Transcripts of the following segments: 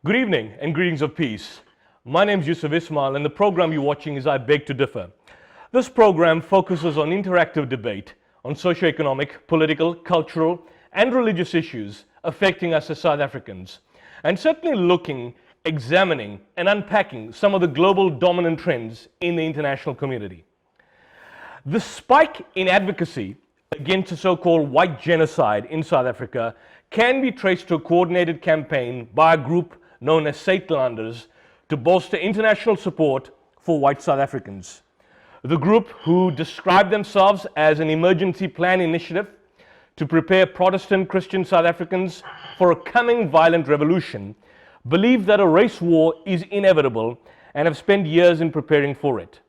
Good evening and greetings of peace. My name is Yusuf Ismail and the program you're watching is I Beg to Differ. This program focuses on interactive debate on socio-economic, political, cultural and religious issues affecting us as South Africans, and certainly looking, examining and unpacking some of the global dominant trends in the international community. The spike in advocacy against the so-called white genocide in South Africa can be traced to a coordinated campaign by a group known as Satelanders to bolster international support for white South Africans. The group, who describe themselves as an emergency plan initiative to prepare Protestant Christian South Africans for a coming violent revolution, believe that a race war is inevitable and have spent years in preparing for it.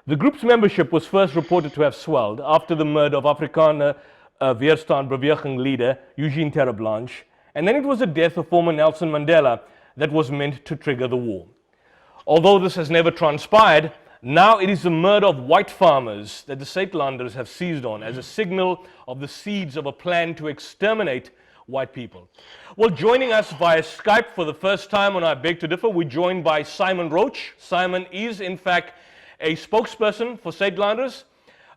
The group's membership was first reported to have swelled after the murder of Afrikaner Weerstand-Beweging leader Eugene Terreblanche, and then it was the death of former Nelson Mandela that was meant to trigger the war. Although this has never transpired, now it is the murder of white farmers that the Satelanders have seized on as a signal of the seeds of a plan to exterminate white people. Well, joining us via Skype for the first time on I Beg to Differ, we're joined by Simon Roach. Simon is, in fact, a spokesperson for Satelanders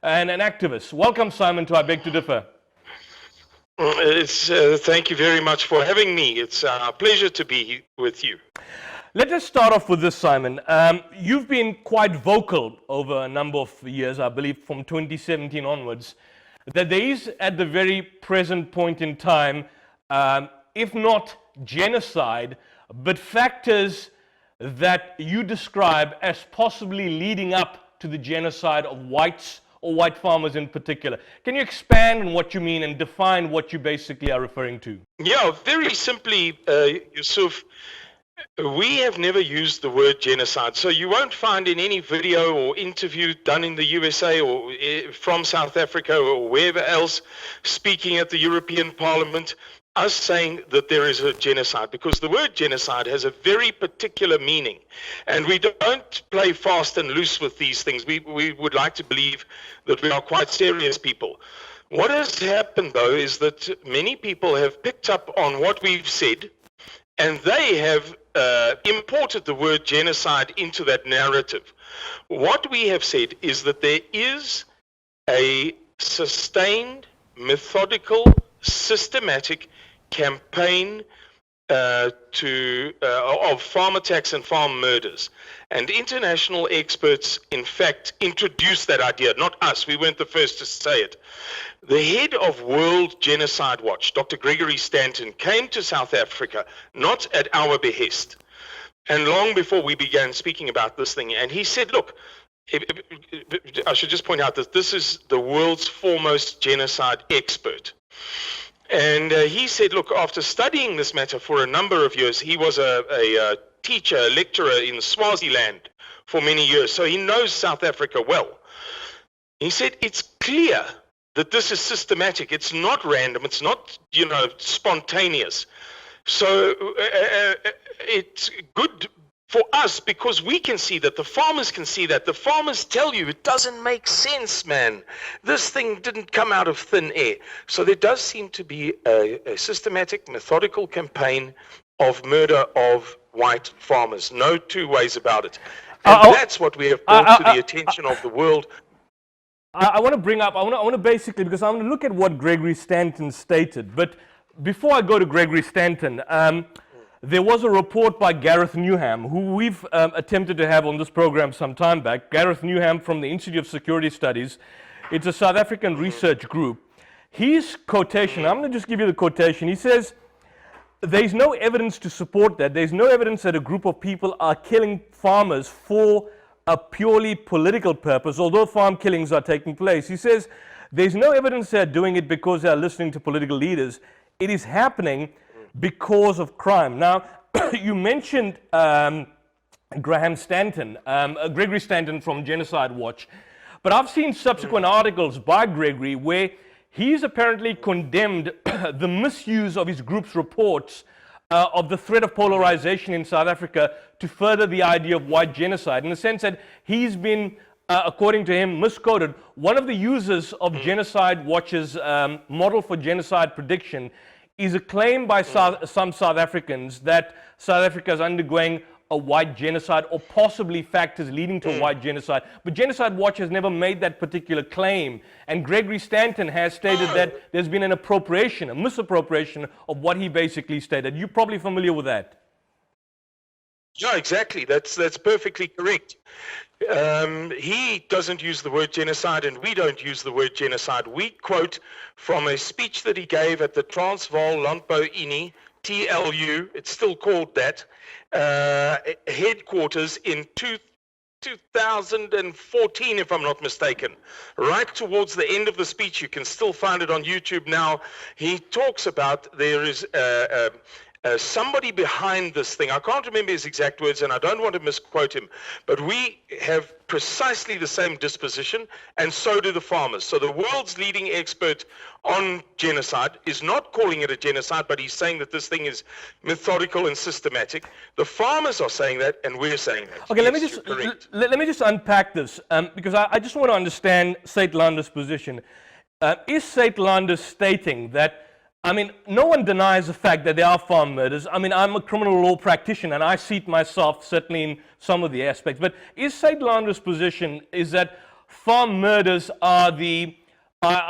and an activist. Welcome, Simon, to I Beg to Differ. Thank you very much for having me. It's a pleasure to be with you. Let us start off with this, Simon. You've been quite vocal over a number of years, I believe from 2017 onwards, that there is at the very present point in time, if not genocide, but factors that you describe as possibly leading up to the genocide of whites or white farmers in particular. Can you expand on what you mean and define what you basically are referring to? Yeah, very simply, Yusuf, we have never used the word genocide. So you won't find in any video or interview done in the USA or from South Africa or wherever else, speaking at the European Parliament, us saying that there is a genocide, because the word genocide has a very particular meaning, and we don't play fast and loose with these things. We would like to believe that we are quite serious people. What has happened, though, is that many people have picked up on what we've said, and they have imported the word genocide into that narrative. What we have said is that there is a sustained, methodical, systematic campaign of farm attacks and farm murders. And international experts, in fact, introduced that idea, not us. We weren't the first to say it. The head of World Genocide Watch, Dr. Gregory Stanton, came to South Africa, not at our behest, and long before we began speaking about this thing. And he said, look, I should just point out that this is the world's foremost genocide expert. And he said, look, after studying this matter for a number of years, he was a teacher, a lecturer in Swaziland for many years, so he knows South Africa well. He said, it's clear that this is systematic. It's not random. It's not, spontaneous. So it's good for us, because we can see that, the farmers can see that. The farmers tell you it doesn't make sense, man. This thing didn't come out of thin air. So there does seem to be a systematic, methodical campaign of murder of white farmers. No two ways about it. And that's what we have brought to the attention of the world. I want to bring up, I want to basically, because I want to look at what Gregory Stanton stated. But before I go to Gregory Stanton, there was a report by Gareth Newham, who we've attempted to have on this program some time back. Gareth Newham from the Institute of Security Studies. It's a South African research group. His quotation, I'm going to just give you the quotation. He says, there's no evidence to support that. There's no evidence that a group of people are killing farmers for a purely political purpose, although farm killings are taking place. He says, there's no evidence they're doing it because they're listening to political leaders. It is happening because of crime. Now, you mentioned Gregory Stanton from Genocide Watch, but I've seen subsequent articles by Gregory where he's apparently condemned the misuse of his group's reports of the threat of polarization in South Africa to further the idea of white genocide, in the sense that he's been, according to him, misquoted. One of the users of Genocide Watch's model for genocide prediction is a claim by some South Africans that South Africa is undergoing a white genocide or possibly factors leading to a white genocide. But Genocide Watch has never made that particular claim. And Gregory Stanton has stated that there's been an appropriation, a misappropriation of what he basically stated. You're probably familiar with that. Yeah, exactly. That's perfectly correct. He doesn't use the word genocide, and we don't use the word genocide. We quote from a speech that he gave at the Transvaal Landbou Unie, TLU, it's still called that, headquarters in 2014, if I'm not mistaken. Right towards the end of the speech, you can still find it on YouTube now. He talks about there is somebody behind this thing. I can't remember his exact words, and I don't want to misquote him, but we have precisely the same disposition, and so do the farmers. So the world's leading expert on genocide is not calling it a genocide, but he's saying that this thing is methodical and systematic. The farmers are saying that, and we're saying that. Okay, yes, let me just unpack this, because I just want to understand Saitlander's position. Is Saitlander stating that, I mean, no one denies the fact that there are farm murders. I mean, I'm a criminal law practitioner, and I see it myself, certainly in some of the aspects. But is Saitlander's position is that farm murders are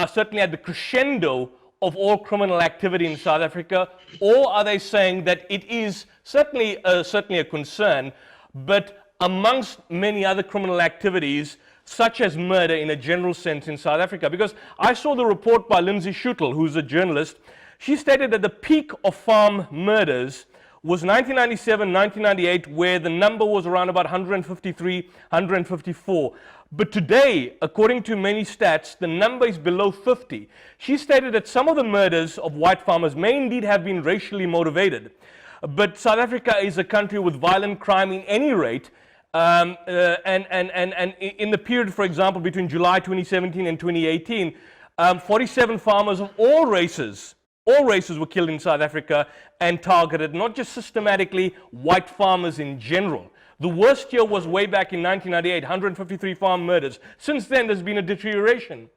certainly at the crescendo of all criminal activity in South Africa, or are they saying that it is certainly a concern, but amongst many other criminal activities, such as murder in a general sense in South Africa? Because I saw the report by Lindsay Schuttel, who's a journalist. She stated that the peak of farm murders was 1997, 1998, where the number was around about 153, 154. But today, according to many stats, the number is below 50. She stated that some of the murders of white farmers may indeed have been racially motivated. But South Africa is a country with violent crime in any rate. And in the period, for example, between July 2017 and 2018, 47 farmers of all races were killed in South Africa and targeted, not just systematically, white farmers in general. The worst year was way back in 1998, 153 farm murders. Since then, there's been a deterioration.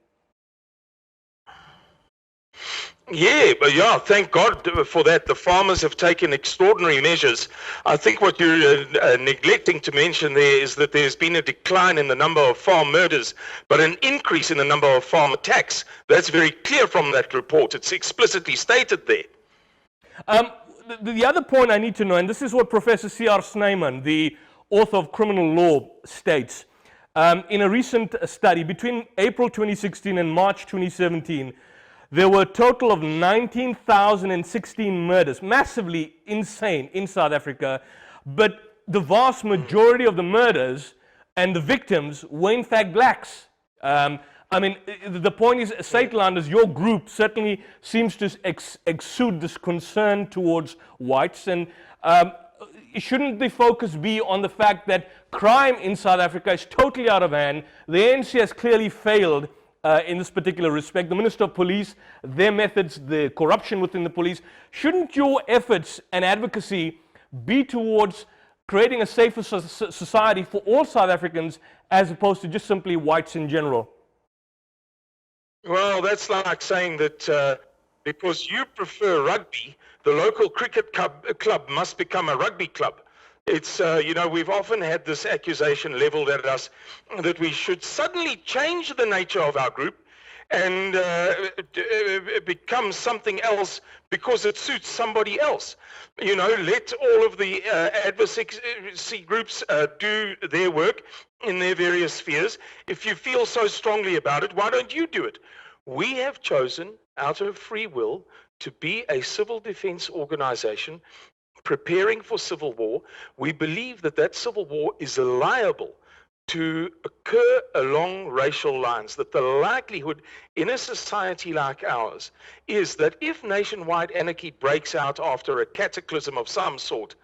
Yeah, thank God for that. The farmers have taken extraordinary measures. I think what you're neglecting to mention there is that there's been a decline in the number of farm murders, but an increase in the number of farm attacks. That's very clear from that report. It's explicitly stated there. The other point I need to know, and this is what Professor C.R. Snyman, the author of Criminal Law, states. In a recent study, between April 2016 and March 2017, there were a total of 19,016 murders, massively insane in South Africa, but the vast majority of the murders and the victims were in fact blacks. I mean, the point is, Saitlanders, your group certainly seems to exude this concern towards whites, and shouldn't the focus be on the fact that crime in South Africa is totally out of hand? The ANC has clearly failed in this particular respect. The Minister of Police, their methods, the corruption within the police. Shouldn't your efforts and advocacy be towards creating a safer society for all South Africans as opposed to just simply whites in general? Well, that's like saying that because you prefer rugby, the local cricket club must become a rugby club. It's, we've often had this accusation leveled at us that we should suddenly change the nature of our group and become something else because it suits somebody else. Let all of the advocacy groups do their work in their various spheres. If you feel so strongly about it, why don't you do it? We have chosen, out of free will, to be a civil defense organization preparing for civil war. We believe that that civil war is liable to occur along racial lines, that the likelihood in a society like ours is that if nationwide anarchy breaks out after a cataclysm of some sort,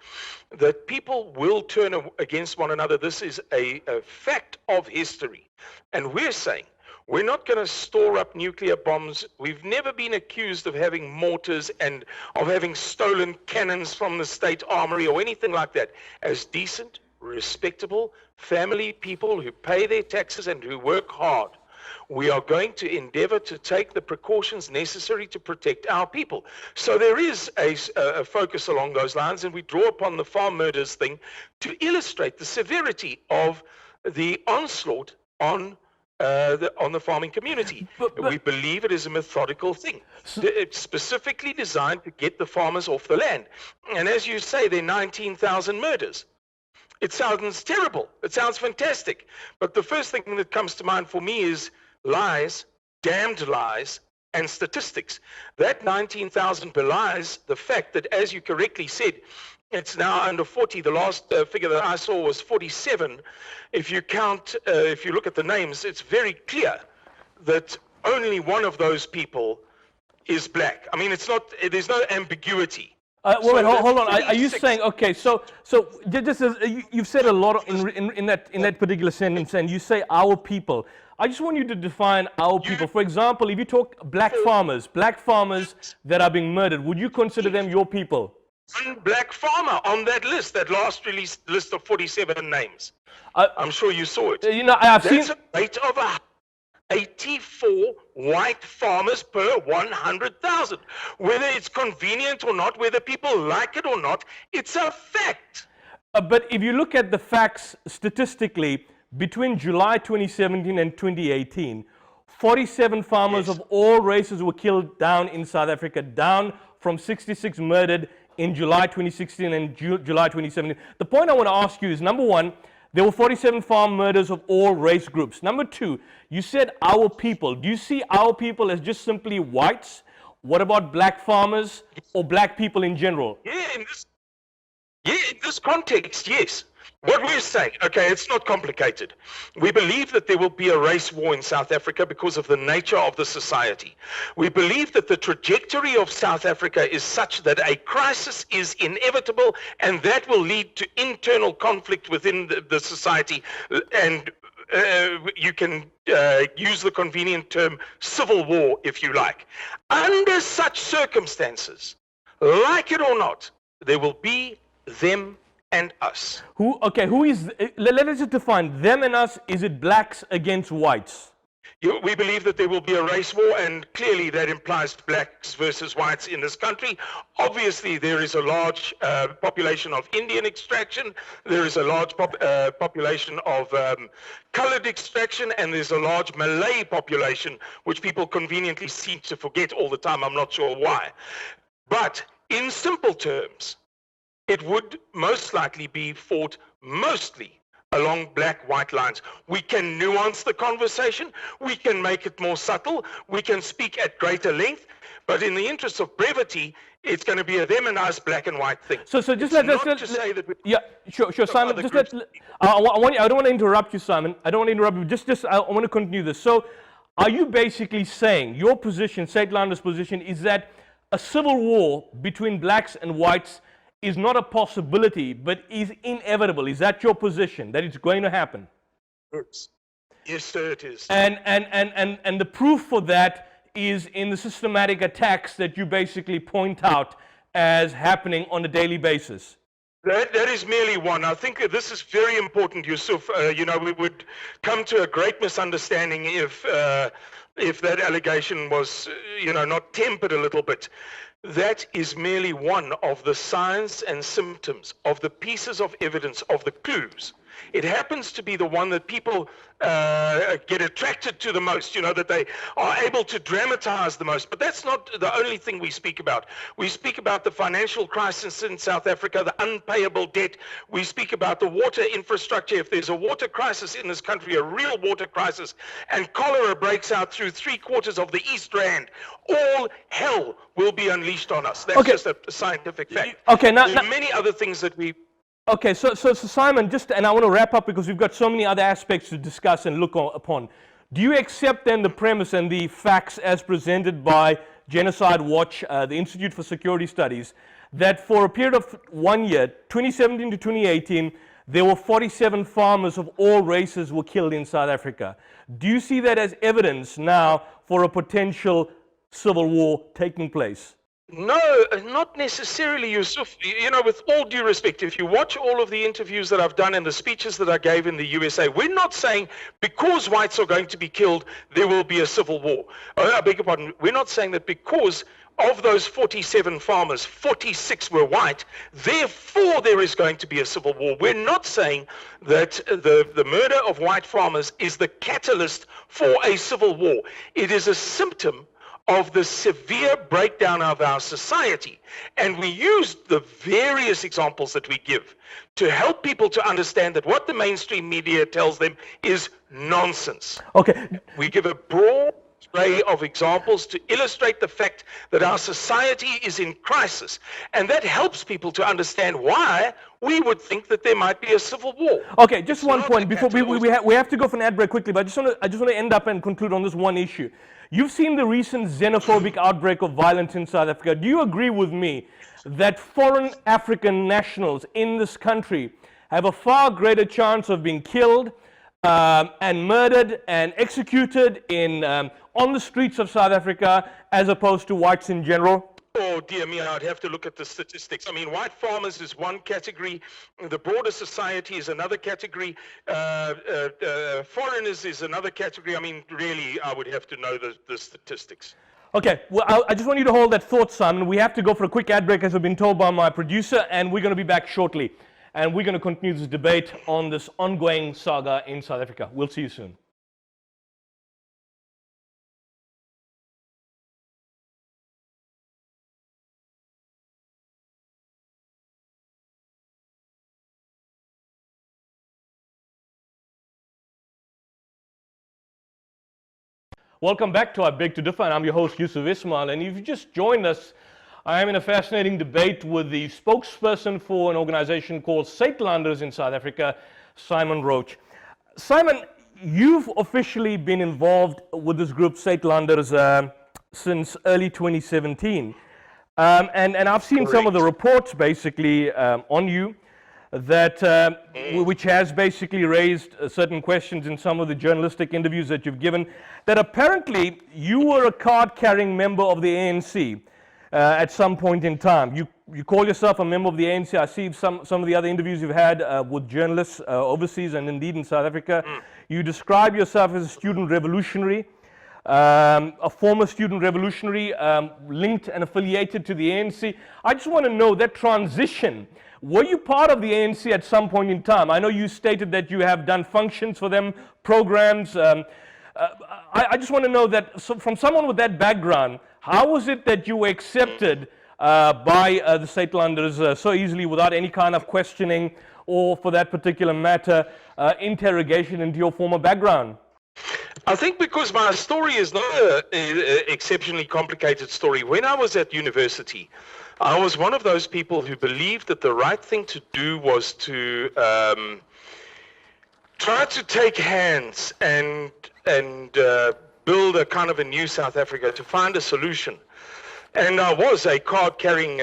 that people will turn against one another. This is a fact of history. And we're saying, we're not going to store up nuclear bombs. We've never been accused of having mortars and of having stolen cannons from the state armory or anything like that. As decent, respectable, family people who pay their taxes and who work hard, we are going to endeavor to take the precautions necessary to protect our people. So there is a focus along those lines, and we draw upon the farm murders thing to illustrate the severity of the onslaught on the farming community. We believe it is a methodical thing. It's specifically designed to get the farmers off the land. And as you say, there are 19,000 murders. It sounds terrible. It sounds fantastic. But the first thing that comes to mind for me is lies, damned lies, and statistics. That 19,000 belies the fact that, as you correctly said, it's now under 40. The last figure that I saw was 47. If you count, if you look at the names, it's very clear that only one of those people is black. I mean, it's not. There's no ambiguity. Wait, hold on. Are you saying, okay, so just as you've said a lot in that particular sentence, and you say our people. I just want you to define our people. For example, if you talk black farmers that are being murdered, would you consider them your people? One black farmer on that list, that last released list of 47 names. I'm sure you saw it. I've That's seen a rate of 84 white farmers per 100,000. Whether it's convenient or not, whether people like it or not, it's a fact. But if you look at the facts statistically, between July 2017 and 2018, 47 farmers of all races were killed down in South Africa, down from 66 murdered in July 2016 and July 2017. The point I want to ask you is, number one, there were 47 farm murders of all race groups. Number two, you said our people. Do you see our people as just simply whites? What about black farmers or black people in general? In this context, yes. What we're saying, okay, it's not complicated. We believe that there will be a race war in South Africa because of the nature of the society. We believe that the trajectory of South Africa is such that a crisis is inevitable, and that will lead to internal conflict within the society. And you can use the convenient term civil war, if you like. Under such circumstances, like it or not, there will be them and us. Who is, let us just define them and us. Is it blacks against whites? We believe that there will be a race war, and clearly that implies blacks versus whites in this country. Obviously, there is a large population of Indian extraction, there is a large population of colored extraction, and there's a large Malay population, which people conveniently seem to forget all the time. I'm not sure why. But in simple terms, it would most likely be fought mostly along black-white lines. We can nuance the conversation, we can make it more subtle, we can speak at greater length, but in the interest of brevity, it's going to be a them and us black and white thing. So just let say that yeah, sure, Simon. Just I don't want to interrupt you, Simon. I don't want to interrupt you. Just I want to continue this. So, are you basically saying your position, Saitlander's position, is that a civil war between blacks and whites is not a possibility, but is inevitable? Is that your position, that it's going to happen? Yes, sir, it is. And the proof for that is in the systematic attacks that you basically point out as happening on a daily basis. That is merely one. I think this is very important, Yusuf. We would come to a great misunderstanding if that allegation was, not tempered a little bit. That is merely one of the signs and symptoms, of the pieces of evidence, of the clues. It happens to be the one that people get attracted to the most, that they are able to dramatize the most. But that's not the only thing we speak about. We speak about the financial crisis in South Africa, the unpayable debt. We speak about the water infrastructure. If there's a water crisis in this country, a real water crisis, and cholera breaks out through 3/4 of the East Rand, all hell will be unleashed on us. That's just a scientific fact. Okay, there are many other things that we... Okay, so Simon, and I want to wrap up because we've got so many other aspects to discuss and look upon. Do you accept then the premise and the facts as presented by Genocide Watch, the Institute for Security Studies, that for a period of 1 year, 2017 to 2018, there were 47 farmers of all races were killed in South Africa? Do you see that as evidence now for a potential civil war taking place? No, not necessarily, Yusuf. You know, with all due respect, if you watch all of the interviews that I've done and the speeches that I gave in the USA, we're not saying because whites are going to be killed, there will be a civil war. I beg your pardon. We're not saying that because of those 47 farmers, 46 were white, therefore there is going to be a civil war. We're not saying that the murder of white farmers is the catalyst for a civil war. It is a symptom of the severe breakdown of our society. And we use the various examples that we give to help people to understand that what the mainstream media tells them is nonsense. Okay. We give a broad array of examples to illustrate the fact that our society is in crisis. And that helps people to understand why we would think that there might be a civil war. Okay, just one point before we have to go for an ad break quickly, but I just want to end up and conclude on this one issue. You've seen the recent xenophobic outbreak of violence in South Africa. Do you agree with me that foreign African nationals in this country have a far greater chance of being killed and murdered and executed on the streets of South Africa as opposed to whites in general? Oh, dear me, I'd have to look at the statistics. I mean, white farmers is one category. The broader society is another category. Foreigners is another category. I mean, really, I would have to know the statistics. Okay, well, I just want you to hold that thought, Simon. We have to go for a quick ad break, as I've been told by my producer, and we're going to be back shortly. And we're going to continue this debate on this ongoing saga in South Africa. We'll see you soon. Welcome back to I Beg to Differ, and I'm your host, Yusuf Ismail. And if you just joined us, I am in a fascinating debate with the spokesperson for an organization called Suidlanders in South Africa, Simon Roach. Simon, you've officially been involved with this group, Suidlanders, since early 2017. And I've seen some of the reports, basically, on you, that which has basically raised certain questions in some of the journalistic interviews that you've given, that apparently you were a card-carrying member of the ANC at some point in time. You call yourself a member of the ANC. I see some of the other interviews you've had with journalists overseas and indeed in South Africa. You describe yourself as a student revolutionary, a former student revolutionary linked and affiliated to the ANC. I just want to know that transition. Were you part of the ANC at some point in time? I know you stated that you have done functions for them, programs. I just want to know that from someone with that background, how was it that you were accepted by the Suidlanders so easily without any kind of questioning or, for that particular matter, interrogation into your former background? I think because my story is not an exceptionally complicated story. When I was at university, I was one of those people who believed that the right thing to do was to try to take hands and build a kind of a new South Africa, to find a solution. And I was a card-carrying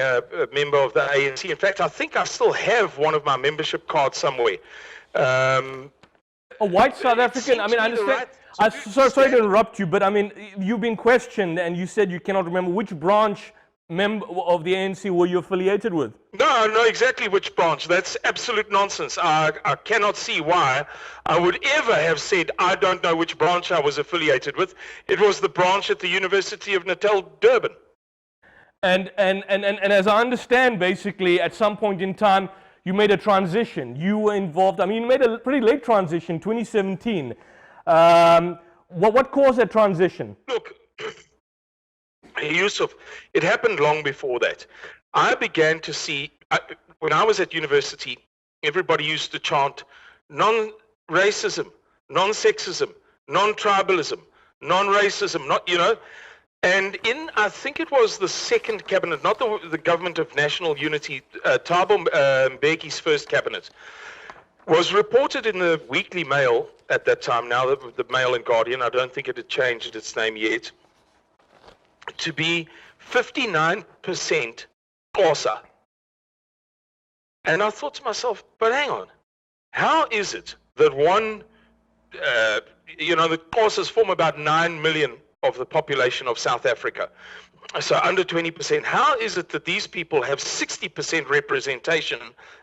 member of the ANC. In fact, I think I still have one of my membership cards somewhere. A white South African? I mean, I understand. Sorry to interrupt you, but I mean, you've been questioned and you said you cannot remember which branch member of the ANC were you affiliated with? No, I know exactly which branch. That's absolute nonsense. I cannot see why I would ever have said I don't know which branch I was affiliated with. It was the branch at the University of Natal, Durban. And as I understand, basically, at some point in time, you made a transition. You were involved. I mean, you made a pretty late transition, 2017. What caused that transition? Look, Yusuf, it happened long before that. I began to see, when I was at university, everybody used to chant non-racism, non-sexism, non-tribalism, non-racism, and in, I think it was the second cabinet, not the government of national unity, Thabo Mbeki's first cabinet, was reported in the Weekly Mail at that time, now the Mail and Guardian, I don't think it had changed its name yet, to be 59% Xhosa. And I thought to myself, but hang on, how is it that the Xhosas form about 9 million of the population of South Africa, So under 20%. How is it that these people have 60% representation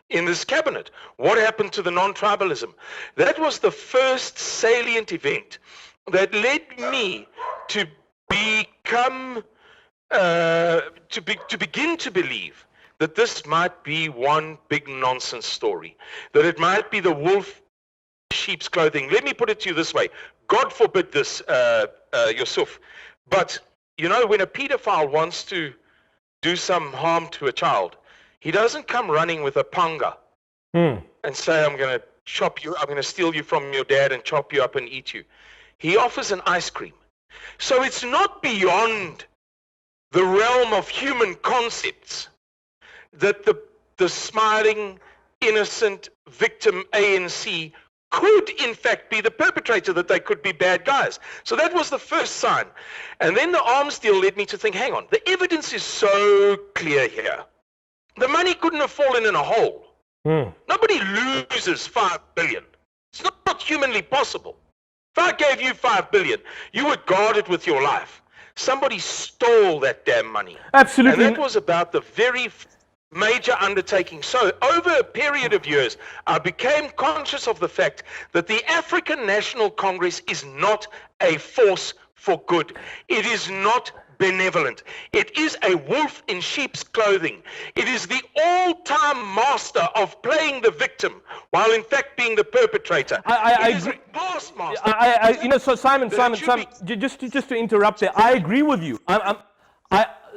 in this cabinet? What happened to the non-tribalism? That was the first salient event that led me to become, to begin to believe that this might be one big nonsense story, that it might be the wolf in sheep's clothing. Let me put it to you this way. God forbid this, Yusuf, but you know, when a pedophile wants to do some harm to a child, he doesn't come running with a panga and say, I'm going to chop you, I'm going to steal you from your dad and chop you up and eat you. He offers an ice cream. So it's not beyond the realm of human concepts that the smiling, innocent victim ANC could in fact be the perpetrator, that they could be bad guys. So that was the first sign. And then the arms deal led me to think, hang on, the evidence is so clear here. The money couldn't have fallen in a hole. Nobody loses 5 billion. It's not humanly possible. If I gave you 5 billion, you would guard it with your life. Somebody stole that damn money. Absolutely. And that was about the very major undertaking. So over a period of years, I became conscious of the fact that the African National Congress is not a force for good. It is not benevolent. It is a wolf in sheep's clothing. It is the all-time master of playing the victim while in fact being the perpetrator. I it is agree. a past master. You know, so Simon, just to interrupt there, I agree with you.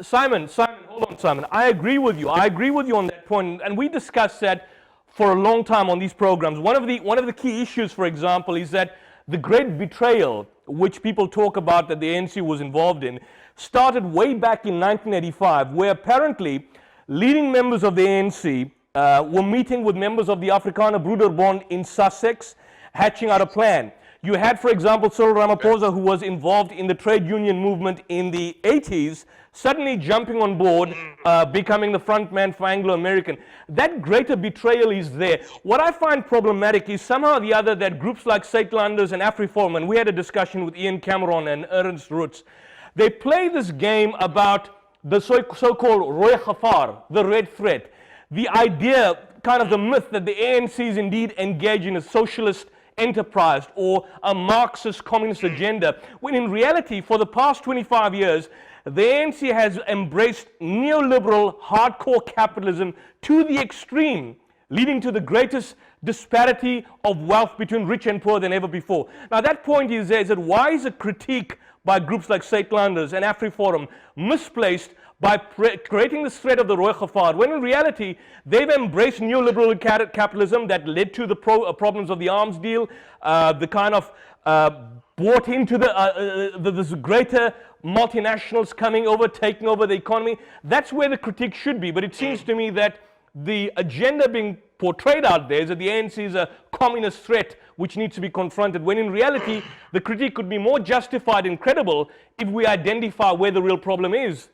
Simon, hold on, Simon. I agree with you. I agree with you on that point, and we discussed that for a long time on these programs. One of the key issues, for example, is that the great betrayal, which people talk about that the ANC was involved in, started way back in 1985, where apparently leading members of the ANC were meeting with members of the Afrikaner Broederbond in Sussex, hatching out a plan. You had, for example, Cyril Ramaphosa, who was involved in the trade union movement in the 80s, suddenly jumping on board, becoming the front man for Anglo-American. That greater betrayal is there. What I find problematic is somehow or the other that groups like Saitlanders and AfriForum, and we had a discussion with Ian Cameron and Ernst Roots, they play this game about the so-called Roy Gafar, the red thread. The idea, kind of the myth that the ANC is indeed engaged in a socialist enterprise or a Marxist communist agenda, when in reality, for the past 25 years, the ANC has embraced neoliberal hardcore capitalism to the extreme, leading to the greatest disparity of wealth between rich and poor than ever before. Now that point is there, is that why is a critique by groups like Saitlanders and AfriForum misplaced by creating this threat of the Roy Gafar, when in reality they've embraced neoliberal capitalism that led to the problems of the arms deal, the kind of bought into this greater multinationals coming over, taking over the economy. That's where the critique should be. But it seems to me that the agenda being portrayed out there is that the ANC is a communist threat which needs to be confronted, when in reality the critique could be more justified and credible if we identify where the real problem is.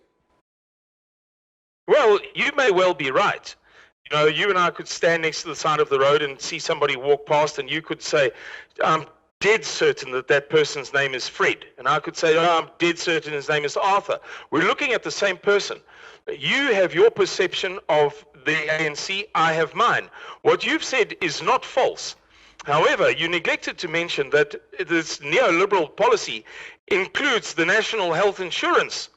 Well, you may well be right. You know, you and I could stand next to the side of the road and see somebody walk past, and you could say, I'm dead certain that that person's name is Fred. And I could say, oh, I'm dead certain his name is Arthur. We're looking at the same person. You have your perception of the ANC, I have mine. What you've said is not false. However, you neglected to mention that this neoliberal policy includes the national health insurance,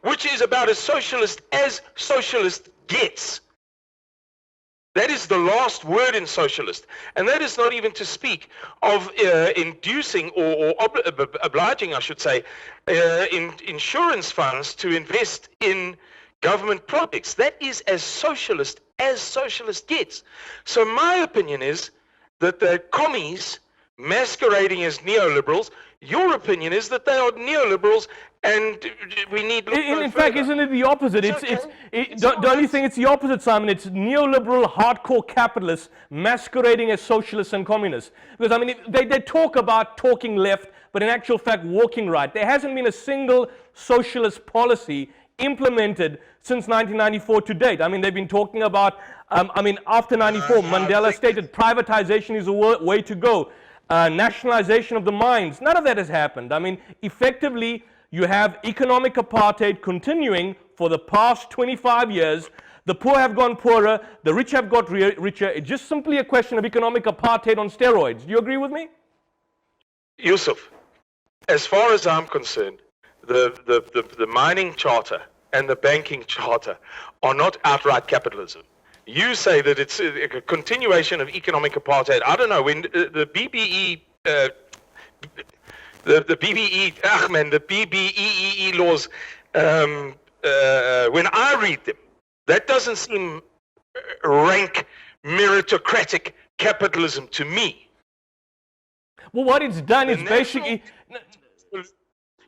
which is about as socialist gets. That is the last word in socialist. And that is not even to speak of inducing or obliging, I should say, insurance funds to invest in government projects. That is as socialist gets. So my opinion is that the commies masquerading as neoliberals, your opinion is that they are neoliberals and we need look no in fact, isn't it the opposite? Don't you think it's the opposite, Simon? It's neoliberal hardcore capitalists masquerading as socialists and communists. Because, I mean, they talk about talking left, but in actual fact walking right. There hasn't been a single socialist policy implemented since 1994 to date. I mean, they've been talking about, after 94, Mandela stated privatization is the way to go. Nationalization of the mines, none of that has happened. I mean, effectively, you have economic apartheid continuing for the past 25 years. The poor have gone poorer, the rich have got richer. It's just simply a question of economic apartheid on steroids. Do you agree with me? Yusuf, as far as I'm concerned, the mining charter and the banking charter are not outright capitalism. You say that it's a continuation of economic apartheid. I don't know, when the BBE, the BBEE laws, when I read them, that doesn't seem rank meritocratic capitalism to me. Well, what it's done is basically...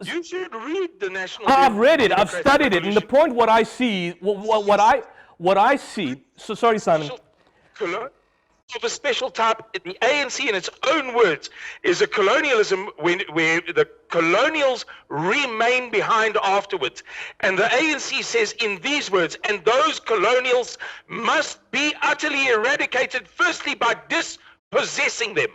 You should read the National... I've read it, I've studied it, and the point what I see, what I see... So sorry, Simon. Of a special type, the ANC in its own words is a colonialism where the colonials remain behind afterwards. And the ANC says in these words, and those colonials must be utterly eradicated, firstly by dispossessing them.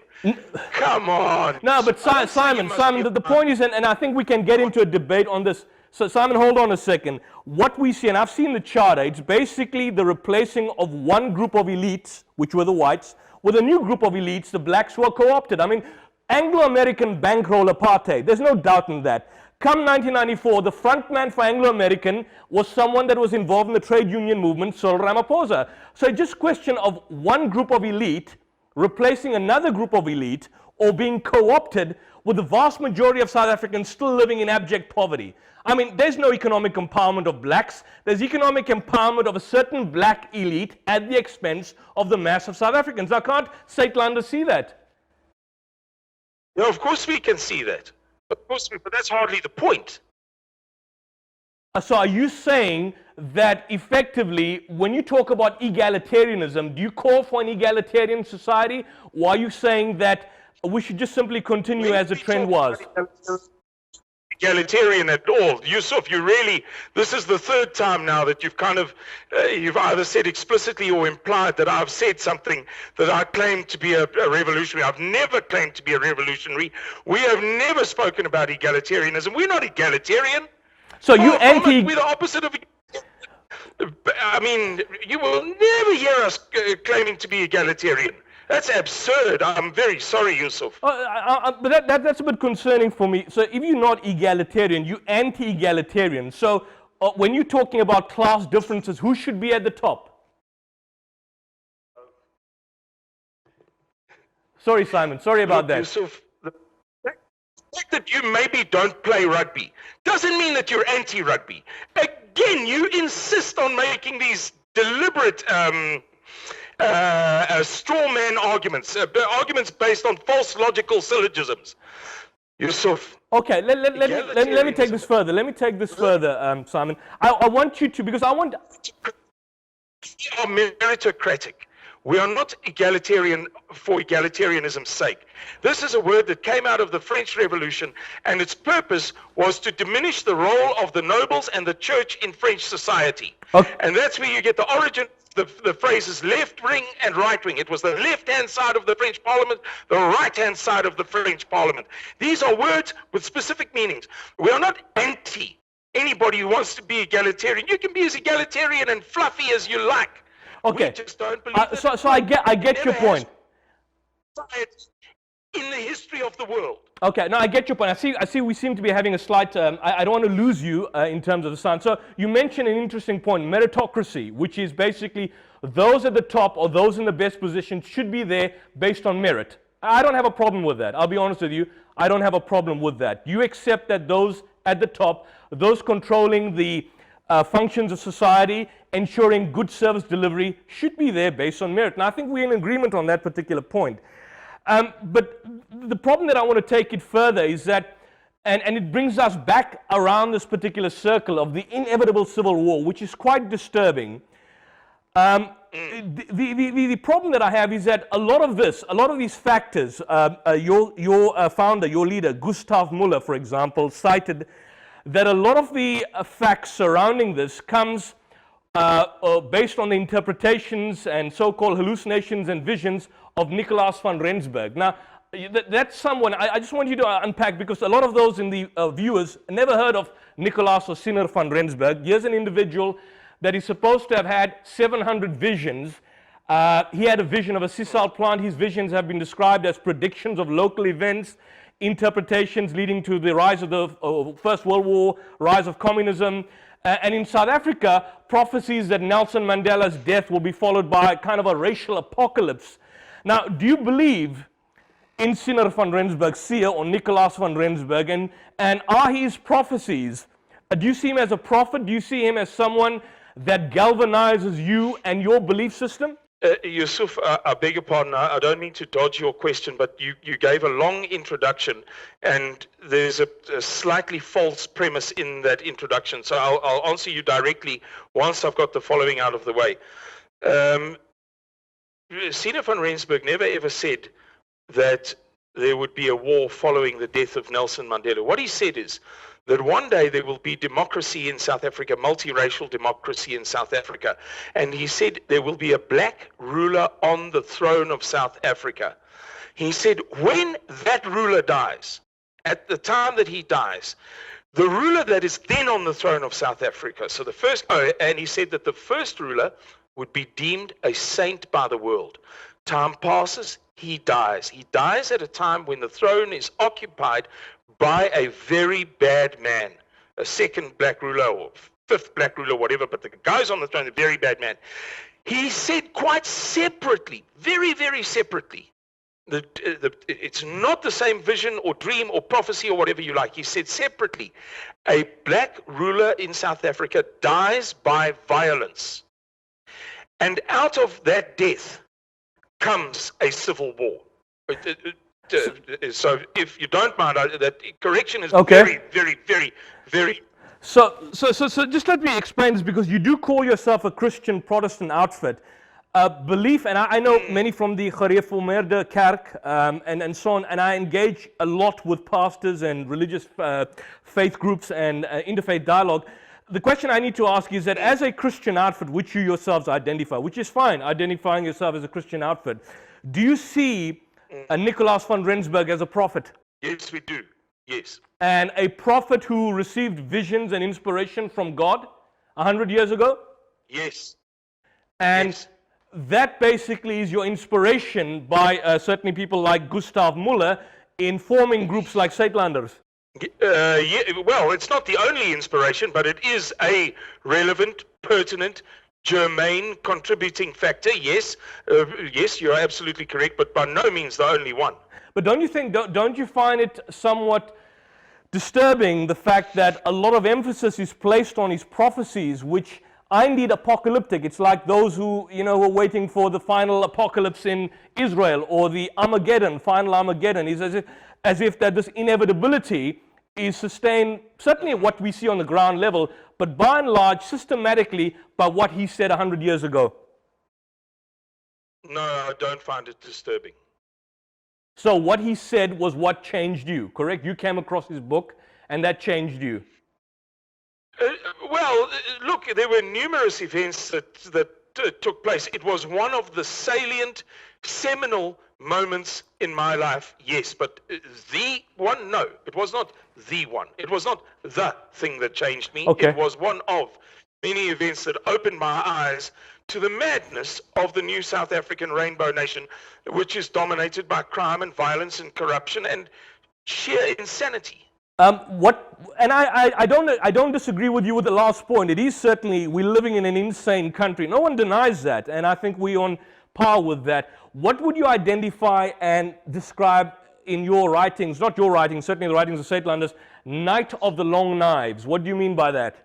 Come on. No, but Simon, the point is, and I think we can get into a debate on this. So Simon, hold on a second. What we see, and I've seen the charter, it's basically the replacing of one group of elites, which were the whites, with a new group of elites, the blacks, who are co-opted. I mean, Anglo-American bankroll apartheid, there's no doubt in that. Come 1994, the front man for Anglo-American was someone that was involved in the trade union movement, Cyril Ramaphosa. So it's just a question of one group of elite replacing another group of elite, or being co-opted, with the vast majority of South Africans still living in abject poverty. I mean, there's no economic empowerment of blacks. There's economic empowerment of a certain black elite at the expense of the mass of South Africans. I can't Saitlanda see that. No, of course we can see that. Of course, but that's hardly the point. So are you saying that effectively, when you talk about egalitarianism, do you call for an egalitarian society, or are you saying that we should just simply continue as the trend was? Egalitarian at all. Yusuf, you really, this is the third time now that you've kind of, you've either said explicitly or implied that I've said something that I claim to be a revolutionary. I've never claimed to be a revolutionary. We have never spoken about egalitarianism. We're not egalitarian. So you anti... We're the opposite of... I mean, you will never hear us claiming to be egalitarian. That's absurd. I'm very sorry, Yusuf. But that's a bit concerning for me. So if you're not egalitarian, you're anti-egalitarian. So when you're talking about class differences, who should be at the top? Sorry, Simon. Sorry about that. Yusuf, the fact that you maybe don't play rugby doesn't mean that you're anti-rugby. Again, you insist on making these deliberate straw man arguments, arguments based on false logical syllogisms. Yusuf. Okay, let me take this further. Let me take this further, Simon. I want you to, because I want... We are meritocratic. We are not egalitarian for egalitarianism's sake. This is a word that came out of the French Revolution, and its purpose was to diminish the role of the nobles and the church in French society. Okay. And that's where you get the origin. The phrases left wing and right wing. It was the left-hand side of the French Parliament, the right-hand side of the French Parliament. These are words with specific meanings. We are not anti anybody who wants to be egalitarian. You can be as egalitarian and fluffy as you like. Okay. We just don't believe so I get your point. In the history of the world. Okay, now I get your point. I see we seem to be having a slight, I don't want to lose you in terms of the sound. So you mentioned an interesting point, meritocracy, which is basically those at the top or those in the best position should be there based on merit. I don't have a problem with that. I'll be honest with you. I don't have a problem with that. You accept that those at the top, those controlling the functions of society, ensuring good service delivery, should be there based on merit. And I think we're in agreement on that particular point. But the problem that I want to take it further is that, and it brings us back around this particular circle of the inevitable civil war, which is quite disturbing. The problem that I have is that a lot of these factors, your founder, your leader, Gustav Müller, for example, cited that a lot of the facts surrounding this comes based on the interpretations and so-called hallucinations and visions of Nicolaas van Rensburg. Now, that's someone I just want you to unpack, because a lot of those in the viewers never heard of Nicolaas or Sinner van Rensburg. Here's an individual that is supposed to have had 700 visions. He had a vision of a sisal plant. His visions have been described as predictions of local events, interpretations leading to the rise of the First World War, rise of communism. And in South Africa, prophecies that Nelson Mandela's death will be followed by kind of a racial apocalypse. Now, do you believe in Sinner van Rensburg, Seer, or Nicolaas van Rensburg, and are his prophecies, do you see him as a prophet? Do you see him as someone that galvanizes you and your belief system? Yusuf, I beg your pardon, I don't mean to dodge your question, but you gave a long introduction, and there's a slightly false premise in that introduction, so I'll answer you directly once I've got the following out of the way. Sinner van Rensburg never ever said that there would be a war following the death of Nelson Mandela. What he said is that one day there will be democracy in South Africa, multiracial democracy in South Africa. And he said there will be a black ruler on the throne of South Africa. He said when that ruler dies, at the time that he dies, the ruler that is then on the throne of South Africa, so the first, and he said that the first ruler would be deemed a saint by the world. Time passes, he dies. He dies at a time when the throne is occupied by a very bad man, a second black ruler or fifth black ruler, whatever, but the guy's on the throne, a very bad man. He said quite separately, very, very separately, that it's not the same vision or dream or prophecy or whatever you like. He said separately, a black ruler in South Africa dies by violence. And out of that death comes a civil war. So if you don't mind, that correction is very, very, very, very... So just let me explain this, because you do call yourself a Christian Protestant outfit. Belief, and I know many from the Gereformeerde Kerk and so on, and I engage a lot with pastors and religious faith groups and interfaith dialogue. The question I need to ask is that as a Christian outfit, which you yourselves identify, which is fine, identifying yourself as a Christian outfit, do you see Nicolaas van Rensburg as a prophet? Yes, we do. Yes. And a prophet who received visions and inspiration from God 100 years ago? Yes. And yes. That basically is your inspiration by certainly people like Gustav Muller in forming groups like Saitlanders. Yeah, well, it's not the only inspiration, but it is a relevant, pertinent, germane, contributing factor. Yes, yes, you are absolutely correct, but by no means the only one. But don't you find it somewhat disturbing, the fact that a lot of emphasis is placed on his prophecies, which are indeed apocalyptic? It's like those who, were waiting for the final apocalypse in Israel, or the Armageddon, final Armageddon. Is as if that this inevitability is sustained, certainly what we see on the ground level, but by and large, systematically, by what he said 100 years ago. No, I don't find it disturbing. So what he said was what changed you, correct? You came across his book, and that changed you. Well, look, there were numerous events that took place. It was one of the salient, seminal moments in my life, yes, but the one, no, it was not the one. It was not the thing that changed me. Okay. It was one of many events that opened my eyes to the madness of the new South African rainbow nation, which is dominated by crime and violence and corruption and sheer insanity. I don't disagree with you with the last point. It is certainly, we're living in an insane country. No one denies that, and I think we're on par with that. What would you identify and describe in your writings, not your writings, certainly the writings of Saitlanders, Night of the Long Knives? What do you mean by that?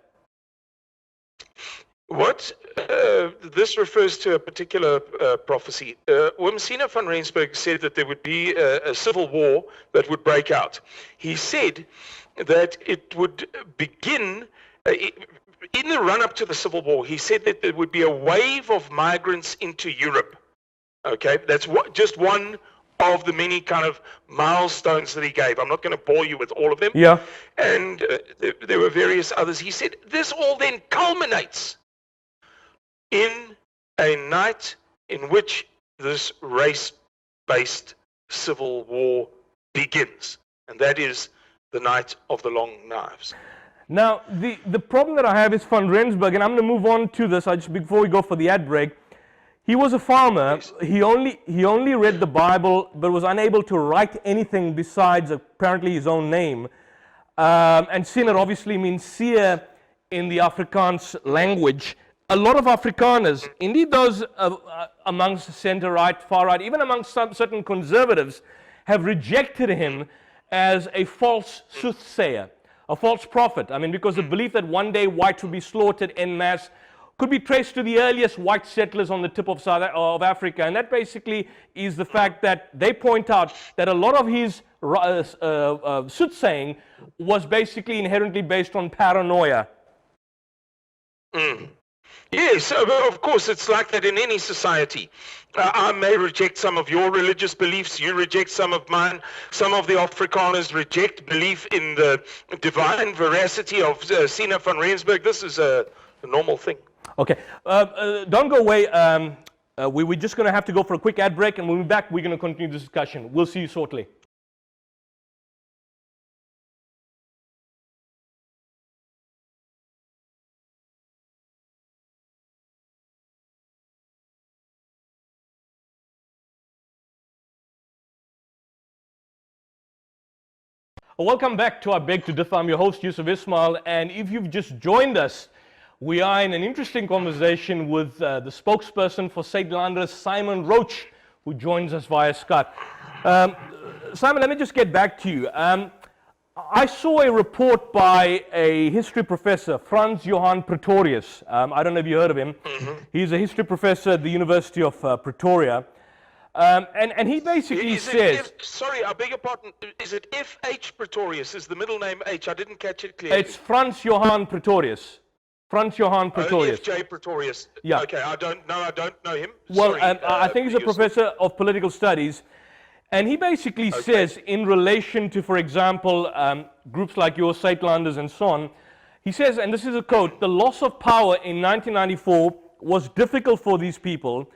This refers to a particular prophecy. Sinner van Rensburg said that there would be a civil war that would break out. He said that it would begin in the run-up to the civil war. He said that there would be a wave of migrants into Europe. Okay, that's just one of the many kind of milestones that he gave. I'm not going to bore you with all of them. Yeah. And there were various others. He said this all then culminates in a night in which this race-based civil war begins. And that is the night of the long knives. Now, the problem that I have is Van Rensburg, and I'm going to move on to this just before we go for the ad break. He was a farmer. Yes. He only read the Bible, but was unable to write anything besides apparently his own name. And Sinner obviously means seer in the Afrikaans language. A lot of Afrikaners, indeed those amongst center-right, far-right, even amongst some certain conservatives, have rejected him as a false soothsayer, a false prophet. I mean, because the belief that one day whites will be slaughtered en masse could be traced to the earliest white settlers on the tip of Africa. And that basically is the fact that they point out that a lot of his soothsaying was basically inherently based on paranoia. Yes, of course, it's like that in any society. I may reject some of your religious beliefs, you reject some of mine. Some of the Afrikaners reject belief in the divine veracity of Sina van Rensburg. This is a normal thing. Okay, don't go away. We're just going to have to go for a quick ad break, and when we're back, we're going to continue this discussion. We'll see you shortly. Welcome back to our Beg to Differ. I'm your host, Yusuf Ismail, and if you've just joined us, we are in an interesting conversation with the spokesperson for Suidlanders, Simon Roach, who joins us via Skype. Simon, let me just get back to you. I saw a report by a history professor, Franz Johann Pretorius. I don't know if you heard of him. He's a history professor at the University of Pretoria. And he basically says... sorry, I beg your pardon. Is it F.H. Pretorius? Is the middle name H? I didn't catch it clearly. It's Franz Johann Pretorius. Franz Johann Pretorius. F.J. Pretorius. Yeah. Okay, I don't know him. Well, Sorry, I think he's a professor of political studies. And he basically says, in relation to, for example, groups like yours, Suidlanders and so on, he says, and this is a quote, "The loss of power in 1994 was difficult for these people.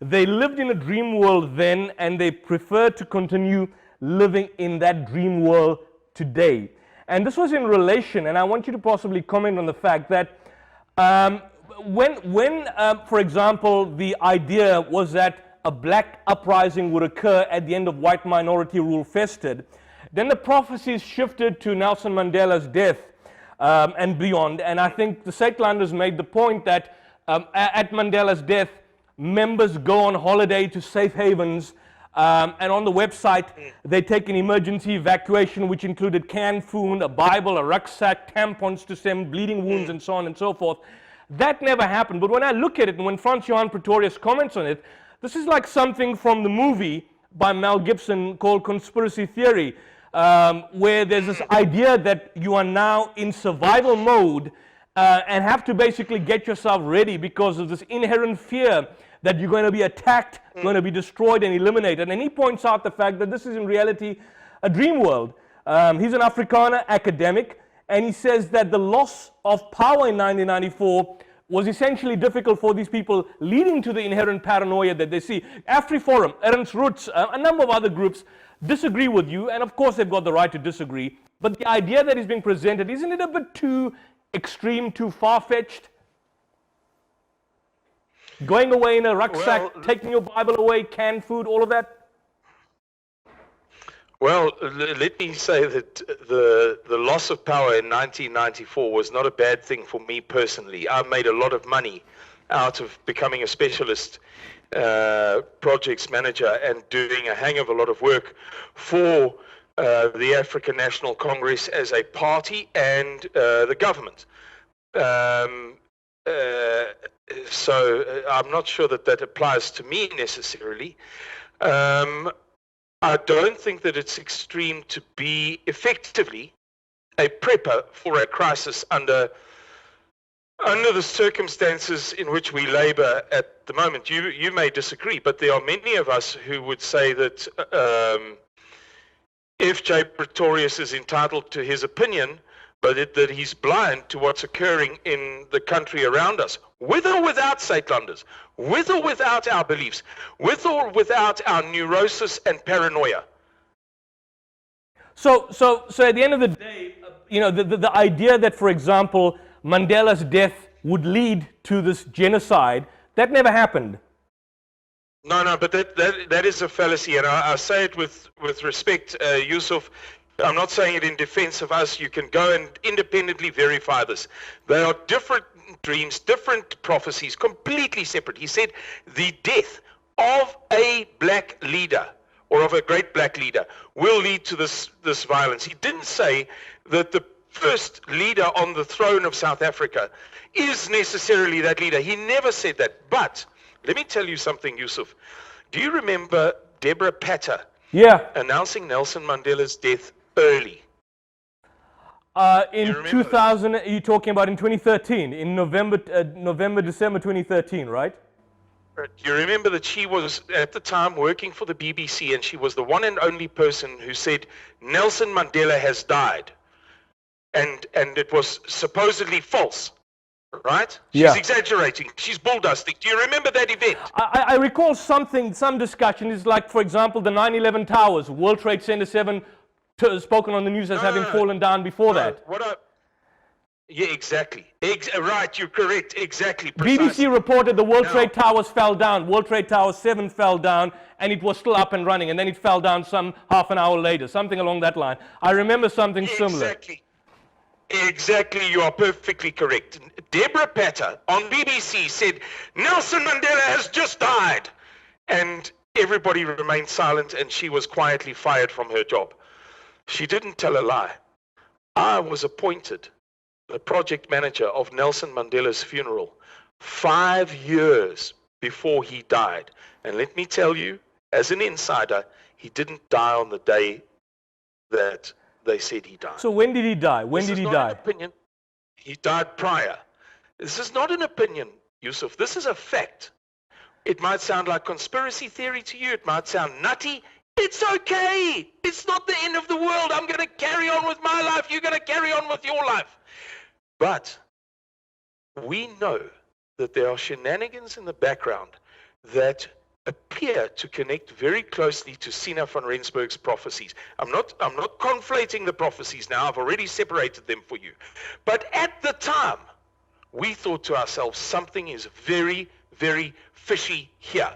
They lived in a dream world then, and they prefer to continue living in that dream world today." And this was in relation, and I want you to possibly comment on the fact that when for example, the idea was that a black uprising would occur at the end of white minority rule festered, then the prophecies shifted to Nelson Mandela's death and beyond. And I think the Suidlanders made the point that at Mandela's death, members go on holiday to safe havens, and on the website they take an emergency evacuation which included canned food, a Bible, a rucksack, tampons to stem bleeding wounds, and so on and so forth. That never happened. But when I look at it, and when Franz Johann Pretorius comments on it, this is like something from the movie by Mel Gibson called Conspiracy Theory, where there's this idea that you are now in survival mode and have to basically get yourself ready because of this inherent fear that you're going to be attacked, going to be destroyed and eliminated. And he points out the fact that this is in reality a dream world. He's an Afrikaner academic, and he says that the loss of power in 1994 was essentially difficult for these people, leading to the inherent paranoia that they see. AfriForum, Ernst Roots, a number of other groups disagree with you, and of course they've got the right to disagree. But the idea that is being presented, isn't it a bit too extreme, too far-fetched? Going away in a rucksack, taking your Bible away, canned food, all of that? Well, let me say that the loss of power in 1994 was not a bad thing for me personally. I made a lot of money out of becoming a specialist projects manager and doing a hang of a lot of work for the African National Congress as a party and the government. So I'm not sure that that applies to me necessarily. I don't think that it's extreme to be effectively a prepper for a crisis under the circumstances in which we labor at the moment. You may disagree, but there are many of us who would say that F.J. Pretorius is entitled to his opinion, but that he's blind to what's occurring in the country around us, with or without Suidlanders, with or without our beliefs, with or without our neurosis and paranoia. So at the end of the day, the idea that, for example, Mandela's death would lead to this genocide, that never happened. No, but that is a fallacy, and I say it with respect, Yusuf. I'm not saying it in defense of us. You can go and independently verify this. They are different dreams, different prophecies, completely separate. He said the death of a black leader or of a great black leader will lead to this violence. He didn't say that the first leader on the throne of South Africa is necessarily that leader. He never said that. But let me tell you something, Yusuf. Do you remember Deborah Patter announcing Nelson Mandela's death early? In 2000, you're talking about in 2013, in November, December 2013, right? You remember that she was at the time working for the BBC, and she was the one and only person who said Nelson Mandela has died, and it was supposedly false, right? She's exaggerating. She's bull dusting. Do you remember that event? I recall some discussion is like, for example, the 9/11 towers, World Trade Center 7, spoken on the news as having fallen down before that. Yeah, exactly. Right, you're correct. Exactly. Precisely. BBC reported the World Trade Towers fell down. World Trade Tower 7 fell down, and it was still up and running, and then it fell down some half an hour later, something along that line. I remember something similar. Exactly, you are perfectly correct. Deborah Patter on BBC said, Nelson Mandela has just died. And everybody remained silent, and she was quietly fired from her job. She didn't tell a lie. I was appointed the project manager of Nelson Mandela's funeral 5 years before he died. And let me tell you, as an insider, he didn't die on the day that they said he died. So when did he die? When did he die? An opinion. He died prior. This is not an opinion, Yusuf. This is a fact. It might sound like conspiracy theory to you. It might sound nutty. It's okay. It's not the end of the world. I'm going to carry on with my life. You're going to carry on with your life. But we know that there are shenanigans in the background that appear to connect very closely to Sina van Rensburg's prophecies. I'm not conflating the prophecies now. I've already separated them for you. But at the time, we thought to ourselves, something is very, very fishy here.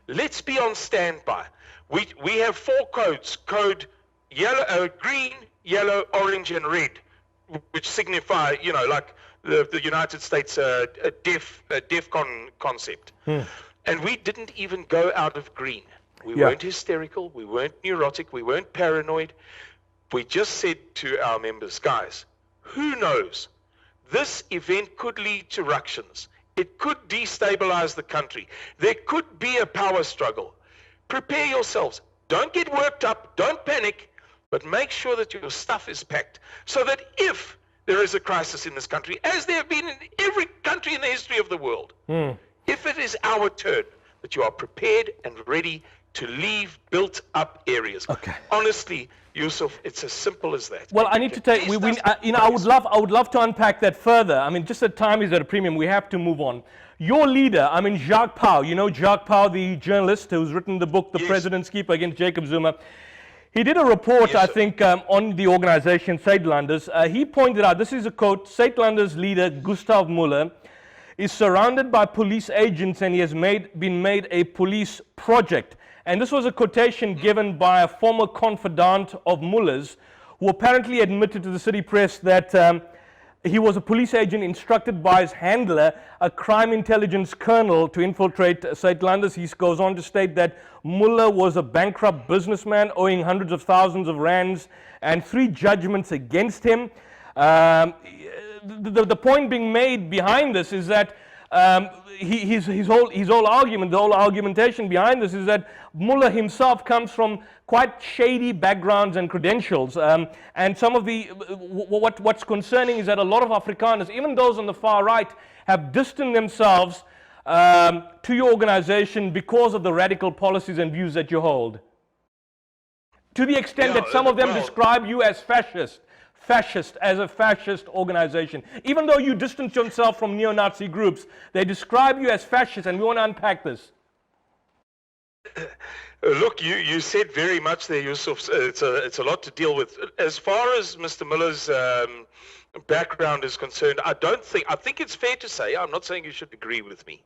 Let's be on standby. We have 4 codes: code yellow, green, yellow, orange, and red, which signify, like the United States DEFCON concept. And we didn't even go out of green. We weren't hysterical. We weren't neurotic. We weren't paranoid. We just said to our members, guys, who knows? This event could lead to ructions. It could destabilize the country. There could be a power struggle. Prepare yourselves. Don't get worked up. Don't panic. But make sure that your stuff is packed so that if there is a crisis in this country, as there have been in every country in the history of the world, if it is our turn, that you are prepared and ready to leave built-up areas. Okay. Honestly, Yusuf, it's as simple as that. Well, I need to take. I would love to unpack that further. I mean, just the time is at a premium. We have to move on. Your leader, Jacques Pauw. You know Jacques Pauw, the journalist who's written the book, The President's Keeper Against Jacob Zuma. He did a report, I think, on the organization Zuidlanders. He pointed out, this is a quote: Zuidlanders leader Gustav Muller is surrounded by police agents, and he has been made a police project. And this was a quotation given by a former confidant of Muller's, who apparently admitted to the city press that he was a police agent instructed by his handler, a crime intelligence colonel, to infiltrate Zuidlanders. He goes on to state that Muller was a bankrupt businessman owing hundreds of thousands of rands and 3 judgments against him. The point being made behind this is that his whole argument, the whole argumentation behind this is that Muller himself comes from quite shady backgrounds and credentials. And some of what's concerning is that a lot of Afrikaners, even those on the far right, have distanced themselves to your organization because of the radical policies and views that you hold. To the extent that some of them describe you as fascist. fascist, as a fascist organization. Even though you distance yourself from neo-Nazi groups, they describe you as fascist, and we want to unpack this. Look, you said very much there, Yusuf. It's a lot to deal with. As far as Mr. Miller's background is concerned, I think it's fair to say, I'm not saying you should agree with me,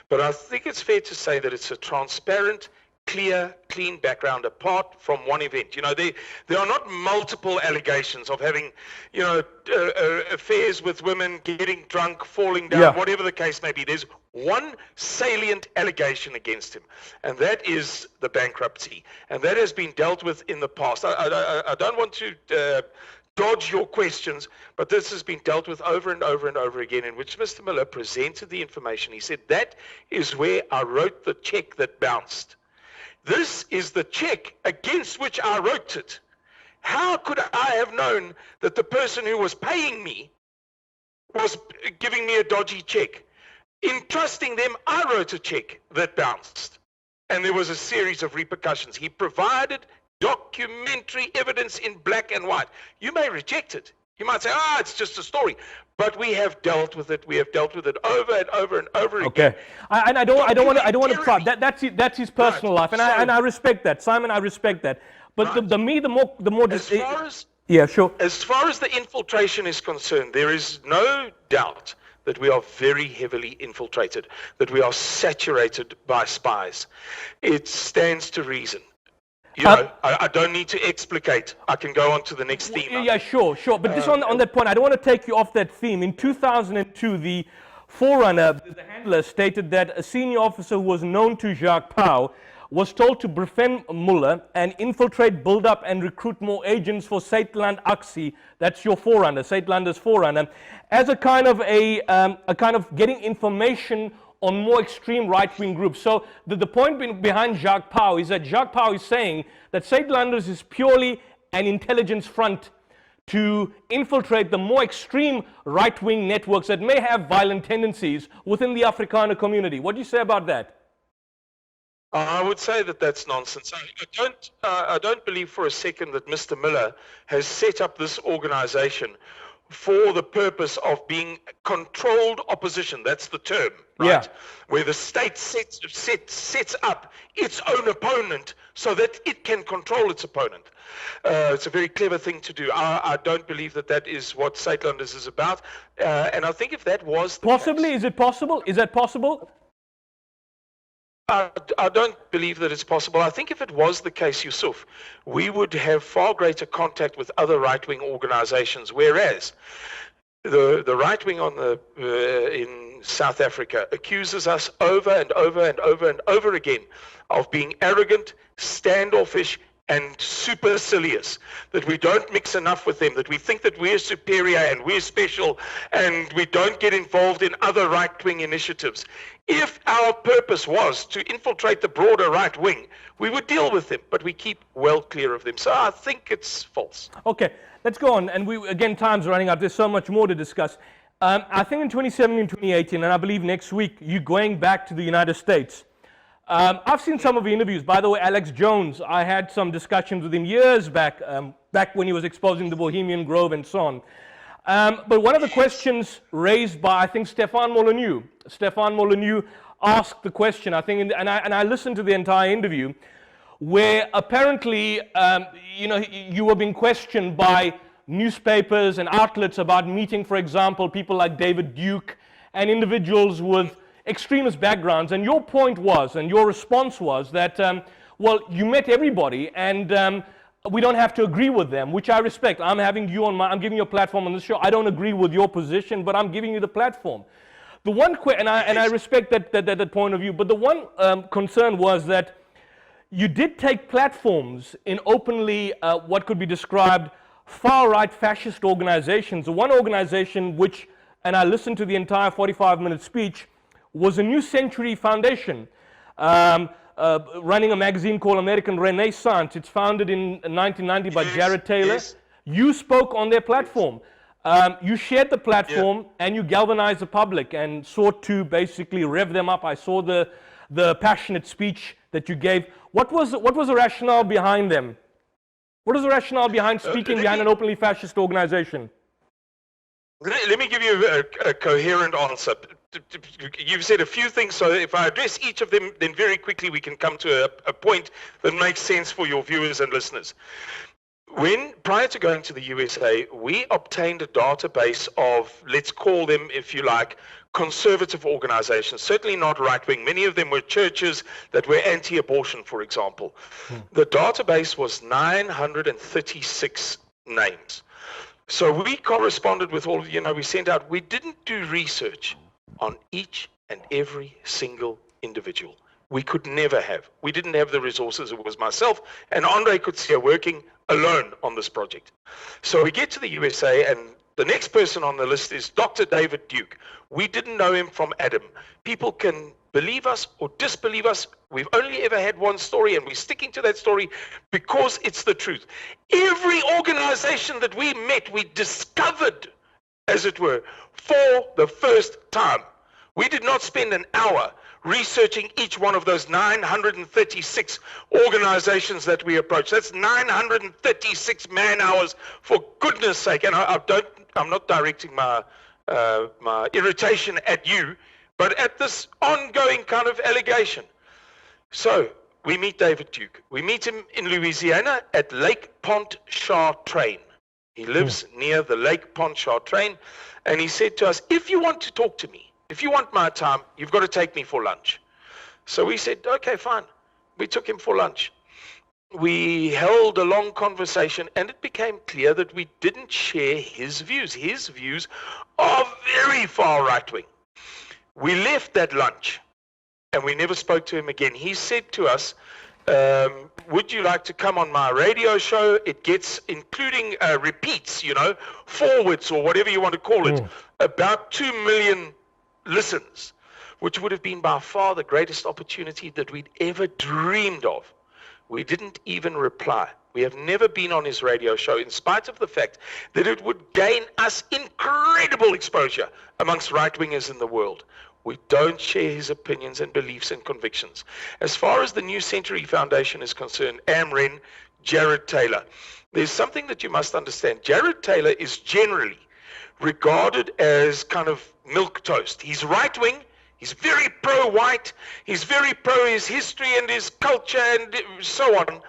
but I think it's fair to say that it's a transparent, clear, clean background apart from one event. You know, there are not multiple allegations of having, you know, affairs with women, getting drunk, falling down, whatever the case may be. There's one salient allegation against him, and that is the bankruptcy. And that has been dealt with in the past. I don't want to dodge your questions, but this has been dealt with over and over and over again, in which Mr. Miller presented the information. He said, that is where I wrote the check that bounced. This is the check against which I wrote it. How could I have known that the person who was paying me was giving me a dodgy check? In trusting them, I wrote a check that bounced. And there was a series of repercussions. He provided documentary evidence in black and white. You may reject it. You might say, it's just a story. But we have dealt with it. We have dealt with it over and over and over again. Okay, I don't want to pry. That's his personal life, and I respect that, Simon. I respect that. But the more. Yeah, sure. As far as the infiltration is concerned, there is no doubt that we are very heavily infiltrated, that we are saturated by spies. It stands to reason. You know, I don't need to explicate. I can go on to the next theme. Yeah, sure. But just on that point, I don't want to take you off that theme. In 2002, the forerunner, the handler, stated that a senior officer who was known to Jacques Pau was told to befriend Muller and infiltrate, build up, and recruit more agents for Saitland Aksi. That's your forerunner, Saitlander's forerunner, as a kind of getting information on more extreme right-wing groups. So the point behind Jacques Pau is that Jacques Pau is saying that Saitlanders is purely an intelligence front to infiltrate the more extreme right-wing networks that may have violent tendencies within the Afrikaner community. What do you say about that? I would say that that's nonsense. I don't believe for a second that Mr. Miller has set up this organization for the purpose of being controlled opposition. That's the term, right? Yeah. Where the state sets up its own opponent so that it can control its opponent. It's a very clever thing to do. I don't believe that is what Saitlanders is about. And I think if that was the Possibly, case, is it possible? Is that possible? I don't believe that it's possible. I think if it was the case, Yusuf, we would have far greater contact with other right-wing organizations, whereas the right-wing in South Africa accuses us over and over and over and over again of being arrogant, standoffish, and supercilious, that we don't mix enough with them, that we think that we're superior and we're special and we don't get involved in other right-wing initiatives. If our purpose was to infiltrate the broader right wing, we would deal with them, but we keep well clear of them. So I think it's false. Okay, let's go on. And again, time's running out. There's so much more to discuss. I think in 2017, 2018, and I believe next week, you're going back to the United States. I've seen some of the interviews. By the way, Alex Jones, I had some discussions with him years back, back when he was exposing the Bohemian Grove and so on. But one of the questions raised by, I think, Stefan Molyneux asked the question, I think, and I listened to the entire interview, where apparently, you were being questioned by newspapers and outlets about meeting, for example, people like David Duke and individuals with extremist backgrounds, and your point was, and your response was that, well, you met everybody, and we don't have to agree with them, which I respect. I'm giving you a platform on this show. I don't agree with your position, but I'm giving you the platform. The one and I respect that point of view, but the one concern was that you did take platforms in openly what could be described far-right fascist organizations. One organization which, and I listened to the entire 45-minute speech, was a New Century Foundation, running a magazine called American Renaissance. It's founded in 1990 by Jared Taylor. Yes. You spoke on their platform. You shared the platform, and you galvanized the public and sought to basically rev them up. I saw the passionate speech that you gave. What was the rationale behind them? What is the rationale behind speaking behind an openly fascist organization? Let me give you a coherent answer. You've said a few things, so if I address each of them, then very quickly we can come to a point that makes sense for your viewers and listeners. Prior to going to the USA, we obtained a database of, let's call them, if you like, conservative organizations, certainly not right-wing. Many of them were churches that were anti-abortion, for example. The database was 936 names. So we corresponded with all, we sent out, we didn't do research on each and every single individual. We could never have. We didn't have the resources. It was myself and Andre Coetzee working alone on this project. So we get to the USA, and the next person on the list is Dr. David Duke. We didn't know him from Adam. People can believe us or disbelieve us. We've only ever had one story, and we're sticking to that story because it's the truth. Every organization that we met, we discovered, as it were, for the first time. We did not spend an hour researching each one of those 936 organizations that we approached. That's 936 man hours, for goodness sake. And I'm not directing my irritation at you, but at this ongoing kind of allegation. So we meet David Duke. We meet him in Louisiana at Lake Pontchartrain. He lives near the Lake Pontchartrain, and he said to us, if you want to talk to me, if you want my time, you've got to take me for lunch. So we said, okay, fine. We took him for lunch. We held a long conversation, and it became clear that we didn't share his views. His views are very far right-wing. We left that lunch, and we never spoke to him again. He said to us, would you like to come on my radio show? It gets, including repeats, forwards or whatever you want to call it, about 2 million listens, which would have been by far the greatest opportunity that we'd ever dreamed of. We didn't even reply. We have never been on his radio show, in spite of the fact that it would gain us incredible exposure amongst right-wingers in the world. We don't share his opinions and beliefs and convictions. As far as the New Century Foundation is concerned, Amren, Jared Taylor, there's something that you must understand. Jared Taylor is generally regarded as kind of milquetoast. He's right-wing, he's very pro-white, he's very pro his history and his culture and so on,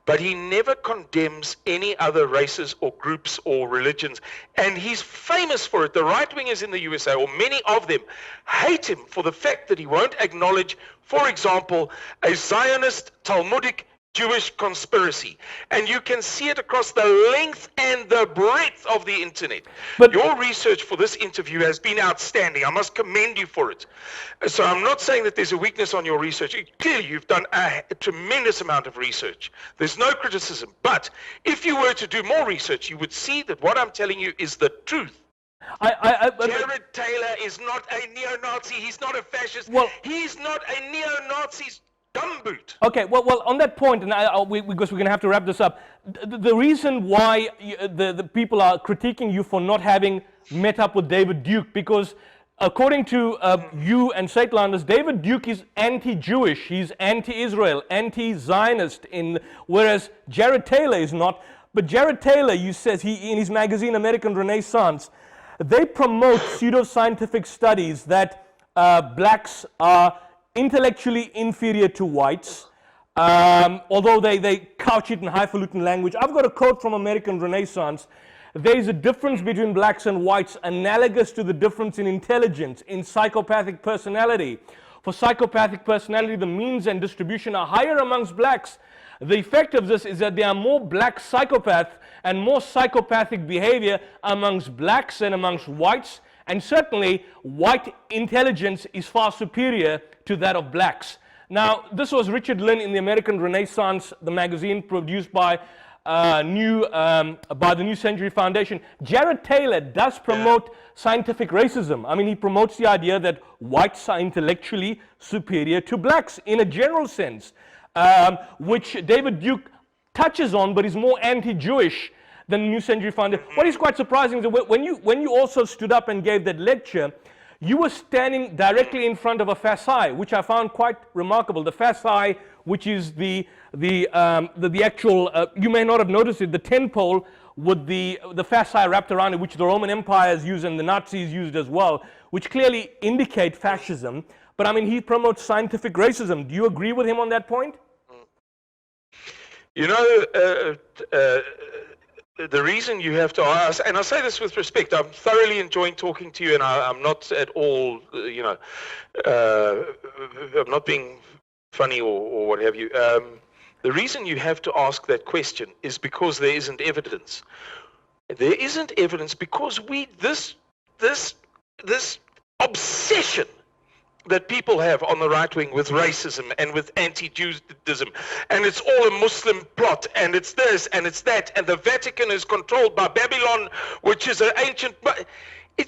but he never condemns any other races or groups or religions, and he's famous for it. The right-wingers in the USA, or many of them, hate him for the fact that he won't acknowledge, for example, a Zionist Talmudic Jewish conspiracy, and you can see it across the length and the breadth of the internet. But your research for this interview has been outstanding. I must commend you for it. So I'm not saying that there's a weakness on your research. Clearly you've done a tremendous amount of research. There's no criticism, but if you were to do more research, you would see that what I'm telling you is the truth. Jared Taylor is not a neo-Nazi. He's not a fascist. He's not a neo-Nazi gumboot. Okay, well, on that point, and because we're going to have to wrap this up, the reason why the people are critiquing you for not having met up with David Duke, because according to you and Saitlanders, David Duke is anti-Jewish, he's anti-Israel, anti-Zionist, whereas Jared Taylor is not. But Jared Taylor, says in his magazine American Renaissance, they promote pseudoscientific studies that blacks are intellectually inferior to whites, although they couch it in highfalutin language. I've got a quote from American Renaissance. There is a difference between blacks and whites analogous to the difference in intelligence, in psychopathic personality. For psychopathic personality, the means and distribution are higher amongst blacks. The effect of this is that there are more black psychopaths and more psychopathic behavior amongst blacks and amongst whites, and certainly white intelligence is far superior to that of blacks. Now, this was Richard Lynn in the American Renaissance, the magazine produced by the New Century Foundation. Jared Taylor does promote scientific racism. I mean, he promotes the idea that whites are intellectually superior to blacks in a general sense, which David Duke touches on, but is more anti-Jewish than the New Century Foundation. What is quite surprising is that when you also stood up and gave that lecture, You were standing directly in front of a fasci, which I found quite remarkable. The fasci, which is the actual, you may not have noticed it, the 10 pole with the fasci wrapped around it, which the Roman empires used and the Nazis used as well, which clearly indicate fascism. But I mean, he promotes scientific racism. Do you agree with him on that point? You know, the reason you have to ask, and I say this with respect, I'm thoroughly enjoying talking to you, and I'm not at all, I'm not being funny or what have you. The reason you have to ask that question is because there isn't evidence. There isn't evidence because this obsession that people have on the right wing with racism and with anti-Judaism, and it's all a Muslim plot, and it's this and it's that, and the Vatican is controlled by Babylon, which is an ancient.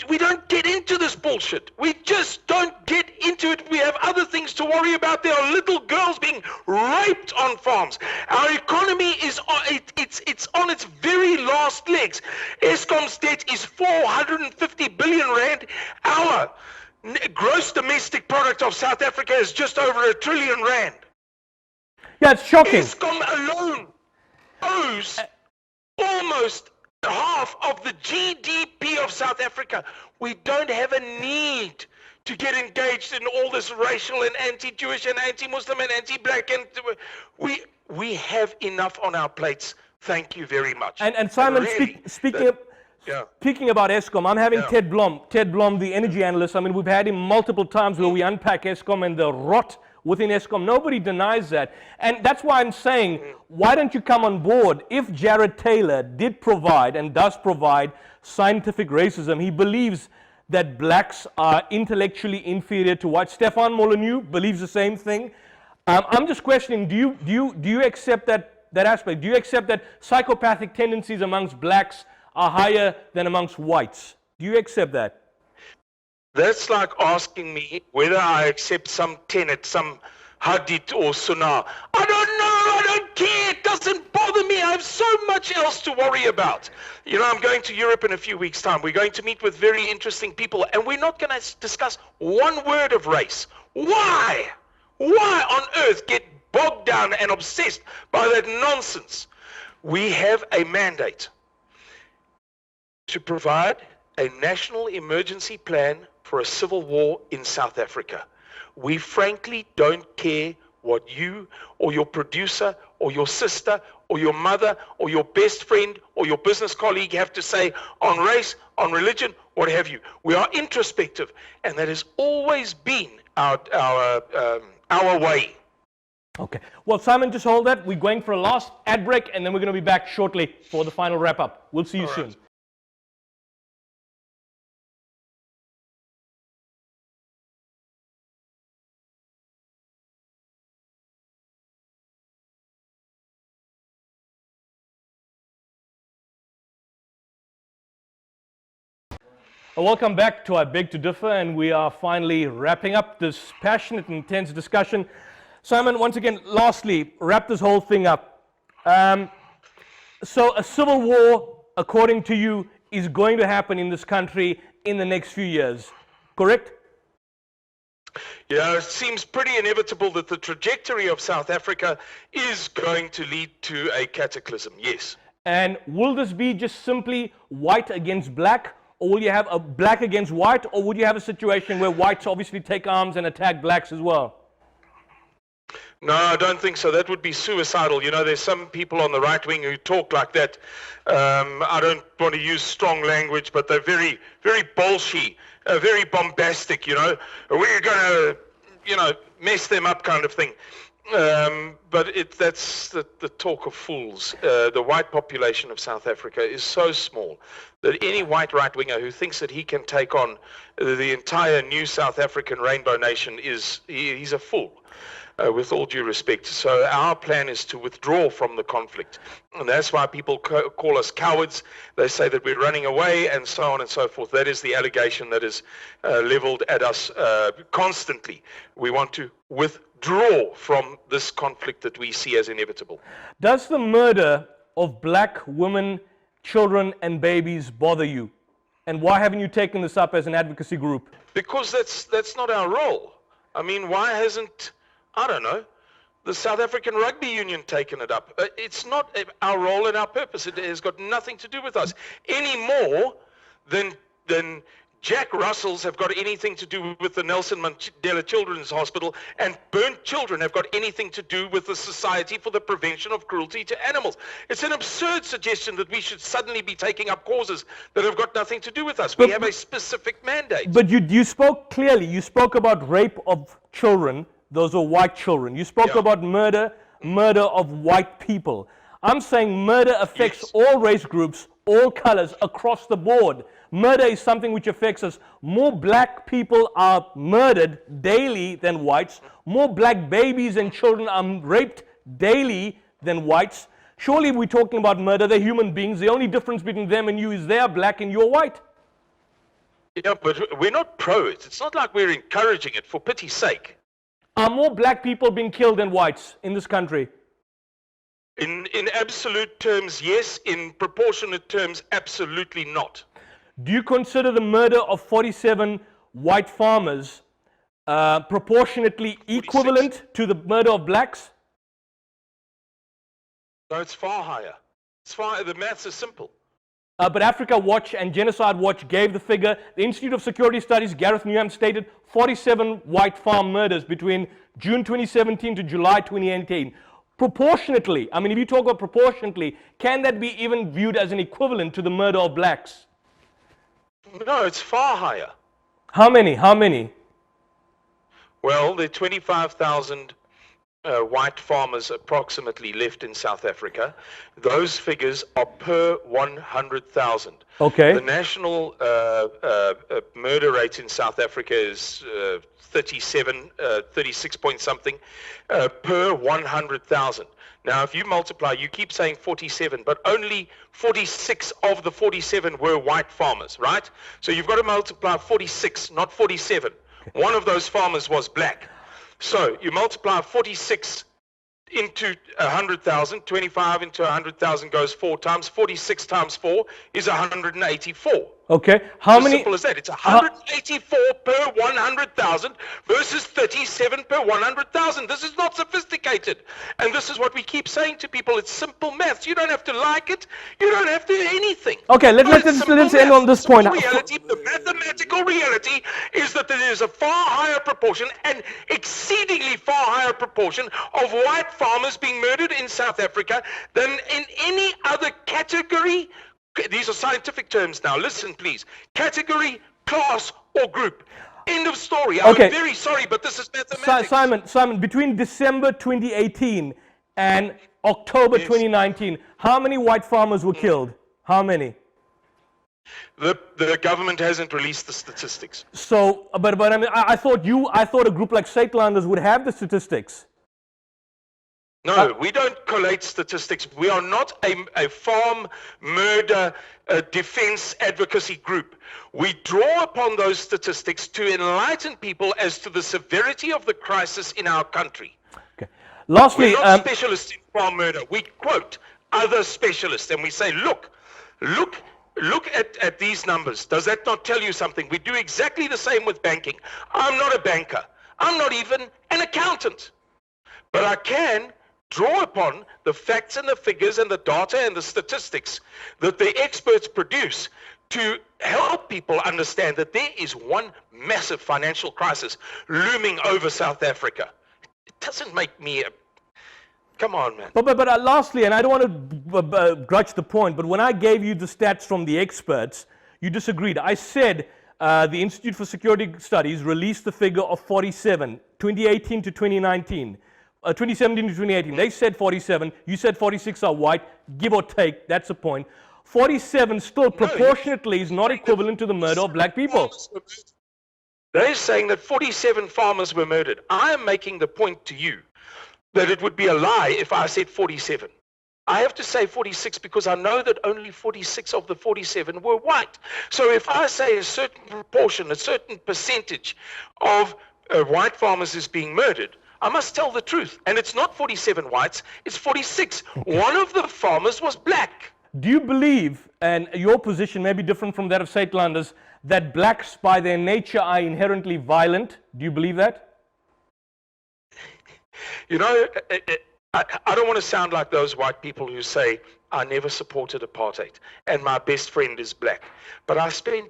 We don't get into this bullshit. We just don't get into it. We have other things to worry about. There are little girls being raped on farms. Our economy is it's on its very last legs. Eskom's debt is 450 billion rand. Our gross domestic product of South Africa is just over R1 trillion. Yeah, it's shocking. Eskom alone owes almost half of the GDP of South Africa. We don't have a need to get engaged in all this racial and anti-Jewish and anti-Muslim and anti-black, and we have enough on our plates. Thank you very much. And Simon, really, speaking about Eskom, I'm having Ted Blom, the energy analyst. I mean, we've had him multiple times where we unpack Eskom and the rot within Eskom. Nobody denies that. And that's why I'm saying, why don't you come on board? If Jared Taylor did provide and does provide scientific racism, he believes that blacks are intellectually inferior to whites. Stefan Molyneux believes the same thing. I'm just questioning, do you accept that aspect? Do you accept that psychopathic tendencies amongst blacks are higher than amongst whites? Do you accept that? That's like asking me whether I accept some tenet, some hadith or sunnah. I don't know, I don't care, it doesn't bother me. I have so much else to worry about. You know, I'm going to Europe in a few weeks' time. We're going to meet with very interesting people, and we're not going to discuss one word of race. Why? Why on earth get bogged down and obsessed by that nonsense? We have a mandate to provide a national emergency plan for a civil war in South Africa. We frankly don't care what you or your producer or your sister or your mother or your best friend or your business colleague have to say on race, on religion, what have you. We are introspective, and that has always been our way. Okay. Well, Simon, just hold that. We're going for a last ad break, and then we're going to be back shortly for the final wrap-up. We'll see you soon. Welcome back to I Beg to Differ, and we are finally wrapping up this passionate and intense discussion. Simon, once again, lastly, wrap this whole thing up. So a civil war, according to you, is going to happen in this country in the next few years, correct? Yeah, it seems pretty inevitable that the trajectory of South Africa is going to lead to a cataclysm, yes. And will this be just simply white against black? Or will you have a black against white, or would you have a situation where whites obviously take arms and attack blacks as well? No, I don't think so. That would be suicidal. You know, there's some people on the right wing who talk like that. I don't want to use strong language, but they're very, very bolshy, very bombastic, you know. We're going to, mess them up kind of thing. But that's the talk of fools. The white population of South Africa is so small that any white right-winger who thinks that he can take on the entire new South African rainbow nation he's a fool, with all due respect. So our plan is to withdraw from the conflict. And that's why people call us cowards. They say that we're running away and so on and so forth. That is the allegation that is leveled at us constantly. We want to withdraw from this conflict that we see as inevitable. Does the murder of black women, children and babies bother you? And why haven't you taken this up as an advocacy group? Because that's not our role. I mean, why hasn't, I don't know, the South African Rugby Union taken it up? It's not our role and our purpose. It has got nothing to do with us any more than Jack Russells have got anything to do with the Nelson Mandela Children's Hospital, and burnt children have got anything to do with the Society for the Prevention of Cruelty to Animals. It's an absurd suggestion that we should suddenly be taking up causes that have got nothing to do with us. We have a specific mandate. But you spoke clearly. You spoke about rape of children. Those are white children. You spoke about murder of white people. I'm saying murder affects all race groups, all colors, across the board. Murder is something which affects us. More black people are murdered daily than whites. More black babies and children are raped daily than whites. Surely we're talking about murder. They're human beings. The only difference between them and you is they're black and you're white. Yeah, but we're not pro it. It's not like we're encouraging it, for pity's sake. Are more black people being killed than whites in this country? In absolute terms, yes. In proportionate terms, absolutely not. Do you consider the murder of 47 white farmers proportionately 46. equivalent to the murder of blacks? No, it's far higher. The maths is simple. But Africa Watch and Genocide Watch gave the figure. The Institute of Security Studies, Gareth Newham, stated 47 white farm murders between June 2017 to July 2018. Proportionately, I mean, if you talk about proportionately, can that be even viewed as an equivalent to the murder of blacks? No, it's far higher. How many? How many? Well, there are 25,000 white farmers approximately left in South Africa. Those figures are per 100,000. Okay. The national murder rate in South Africa is 36 point something per 100,000. Now, if you multiply, you keep saying 47, but only 46 of the 47 were white farmers, right? So you've got to multiply 46, not 47. One of those farmers was black. So you multiply 46 into 100,000, 25 into 100,000 goes 4 times, 46 times 4 is 184. Okay, how many? Simple as that. It's 184 per 100,000 versus 37 per 100,000. This is not sophisticated. And this is what we keep saying to people. It's simple maths. You don't have to like it. You don't have to do anything. Okay, let's end on this point. The mathematical reality is that there is a far higher proportion, and exceedingly far higher proportion, of white farmers being murdered in South Africa than in any other category. These are scientific terms now. Listen, please. Category, class, or group. End of story. I'm very sorry, but this is mathematics. Simon, between December 2018 and October 2019, how many white farmers were killed? How many? The government hasn't released the statistics. So, but I mean, I thought a group like Saitlanders would have the statistics. No, we don't collate statistics. We are not a farm murder defense advocacy group. We draw upon those statistics to enlighten people as to the severity of the crisis in our country. Okay. Lastly, we're not specialists in farm murder. We quote other specialists and we say, look at these numbers. Does that not tell you something? We do exactly the same with banking. I'm not a banker. I'm not even an accountant. But I can draw upon the facts and the figures and the data and the statistics that the experts produce to help people understand that there is one massive financial crisis looming over South Africa. It doesn't make me a... Come on, man. But lastly, and I don't want to grudge the point, but when I gave you the stats from the experts, you disagreed. I said the Institute for Security Studies released the figure of 47, 2018 to 2019. 2017 to 2018, they said 47, you said 46 are white, give or take, that's the point. 47 still proportionately is not equivalent to the murder of black people. They're saying that 47 farmers were murdered. I am making the point to you that it would be a lie if I said 47. I have to say 46 because I know that only 46 of the 47 were white. So if I say a certain proportion, a certain percentage of white farmers is being murdered, I must tell the truth. And it's not 47 whites, it's 46. One of the farmers was black. Do you believe, and your position may be different from that of Saitlanders, that blacks by their nature are inherently violent? Do you believe that? You know, I don't want to sound like those white people who say, I never supported apartheid and my best friend is black. But I spent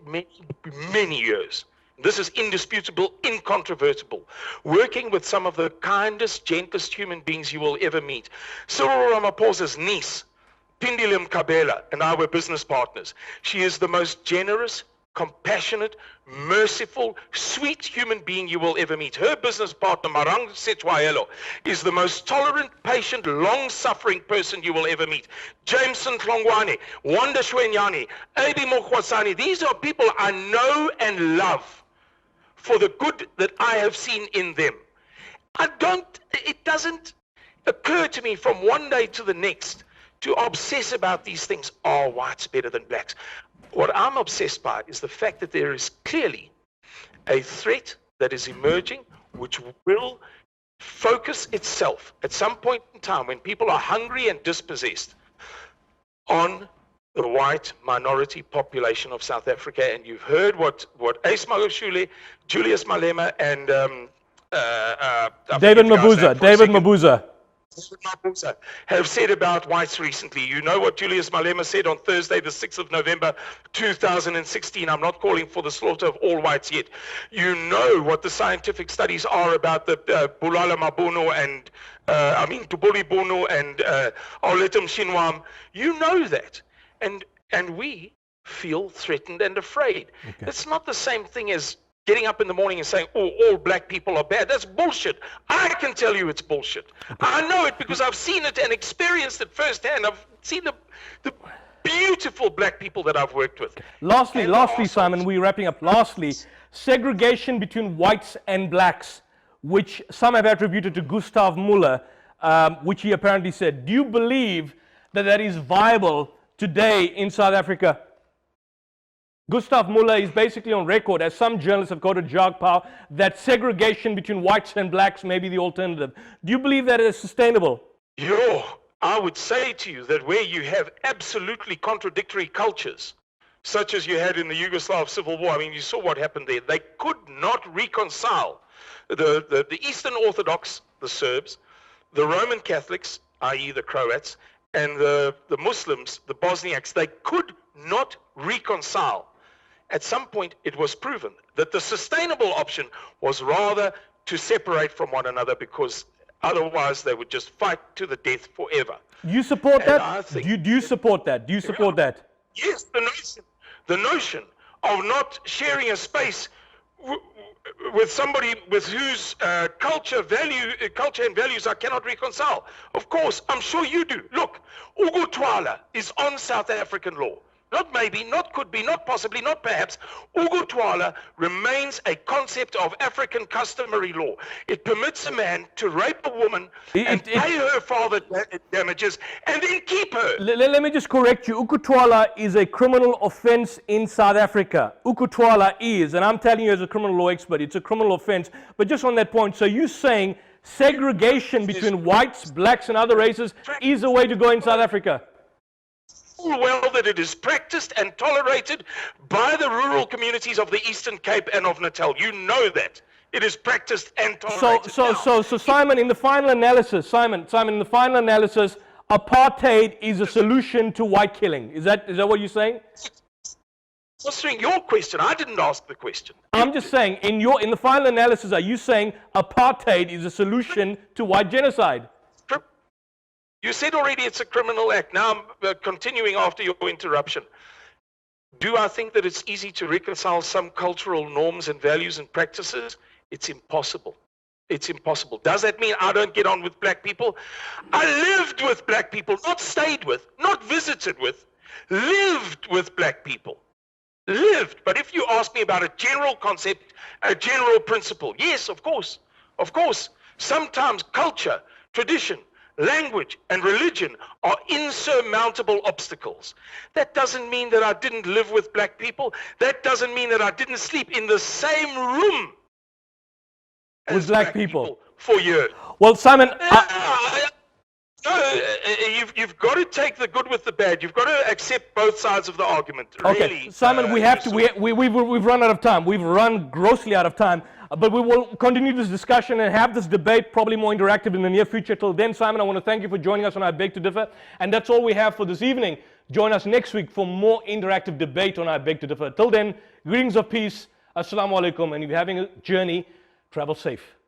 many years, this is indisputable, incontrovertible, working with some of the kindest, gentlest human beings you will ever meet. Cyril Ramaphosa's niece, Pindilim Kabela, and I were business partners. She is the most generous, compassionate, merciful, sweet human being you will ever meet. Her business partner, Marang Setwaelo, is the most tolerant, patient, long-suffering person you will ever meet. Jameson Tlongwane, Wanda Shwenyani, Abi Mokwasani, these are people I know and love for the good that I have seen in them. It doesn't occur to me from one day to the next to obsess about these things. Oh, white's better than blacks. What I'm obsessed by is the fact that there is clearly a threat that is emerging which will focus itself at some point in time when people are hungry and dispossessed on the white minority population of South Africa. And you've heard what Ace Magashule, Julius Malema, and David Mabuza have said about whites recently. You know what Julius Malema said on Thursday, the 6th of November, 2016. I'm not calling for the slaughter of all whites yet. You know what the scientific studies are about the Bulala Mabuno and, Tubuli Bunu and Auletum Shinwam. You know that. And we feel threatened and afraid. Okay. It's not the same thing as getting up in the morning and saying, oh, all black people are bad. That's bullshit. I can tell you it's bullshit. I know it because I've seen it and experienced it firsthand. I've seen the beautiful black people that I've worked with. Lastly, Simon, we're wrapping up. Lastly, segregation between whites and blacks, which some have attributed to Gustav Muller, which he apparently said. Do you believe that that is viable today in South Africa? Gustav Muller is basically on record, as some journalists have quoted Jacques Pau, that segregation between whites and blacks may be the alternative. Do you believe that is sustainable? I would say to you that where you have absolutely contradictory cultures, such as you had in the Yugoslav Civil War, I mean, you saw what happened there. They could not reconcile the Eastern Orthodox, the Serbs, the Roman Catholics, i.e. the Croats, and the Muslims, the Bosniaks. They could not reconcile. At some point, it was proven that the sustainable option was rather to separate from one another, because otherwise they would just fight to the death forever. You support that? Do you support that? Do you support that? Yes, the notion of not sharing a space with somebody with whose culture and values I cannot reconcile. Of course, I'm sure you do. Look, Ugutwala is on South African law. Not maybe, not could be, not possibly, not perhaps. Ugutwala remains a concept of African customary law. It permits a man to rape a woman and pay her father damages and then keep her. Let me just correct you. Ugutwala is a criminal offense in South Africa. Ugutwala is, and I'm telling you as a criminal law expert, it's a criminal offense. But just on that point, so you're saying segregation between whites, blacks, and other races is a way to go in South Africa? Well, that it is practiced and tolerated by the rural communities of the Eastern Cape and of Natal. You know that. It is practiced and tolerated. So Simon, in the final analysis, Simon, in the final analysis, apartheid is a solution to white killing. Is that what you're saying? Answering your question, I didn't ask the question. I'm just saying, in the final analysis, are you saying apartheid is a solution to white genocide? You said already it's a criminal act. Now I'm continuing after your interruption. Do I think that it's easy to reconcile some cultural norms and values and practices? It's impossible. It's impossible. Does that mean I don't get on with black people? I lived with black people, not stayed with, not visited with, lived with black people. Lived. But if you ask me about a general concept, a general principle, yes, of course. Of course. Sometimes culture, tradition, language and religion are insurmountable obstacles. That doesn't mean that I didn't live with black people. That doesn't mean that I didn't sleep in the same room with black people for years. Well, Simon, you've got to take the good with the bad. You've got to accept both sides of the argument. Okay, Really, Simon, we have to. Yusuf. We've run out of time. We've run grossly out of time. But we will continue this discussion and have this debate probably more interactive in the near future. Till then, Simon, I want to thank you for joining us on I Beg to Differ. And that's all we have for this evening. Join us next week for more interactive debate on I Beg to Differ. Till then, greetings of peace. Assalamu alaikum. And if you're having a journey, travel safe.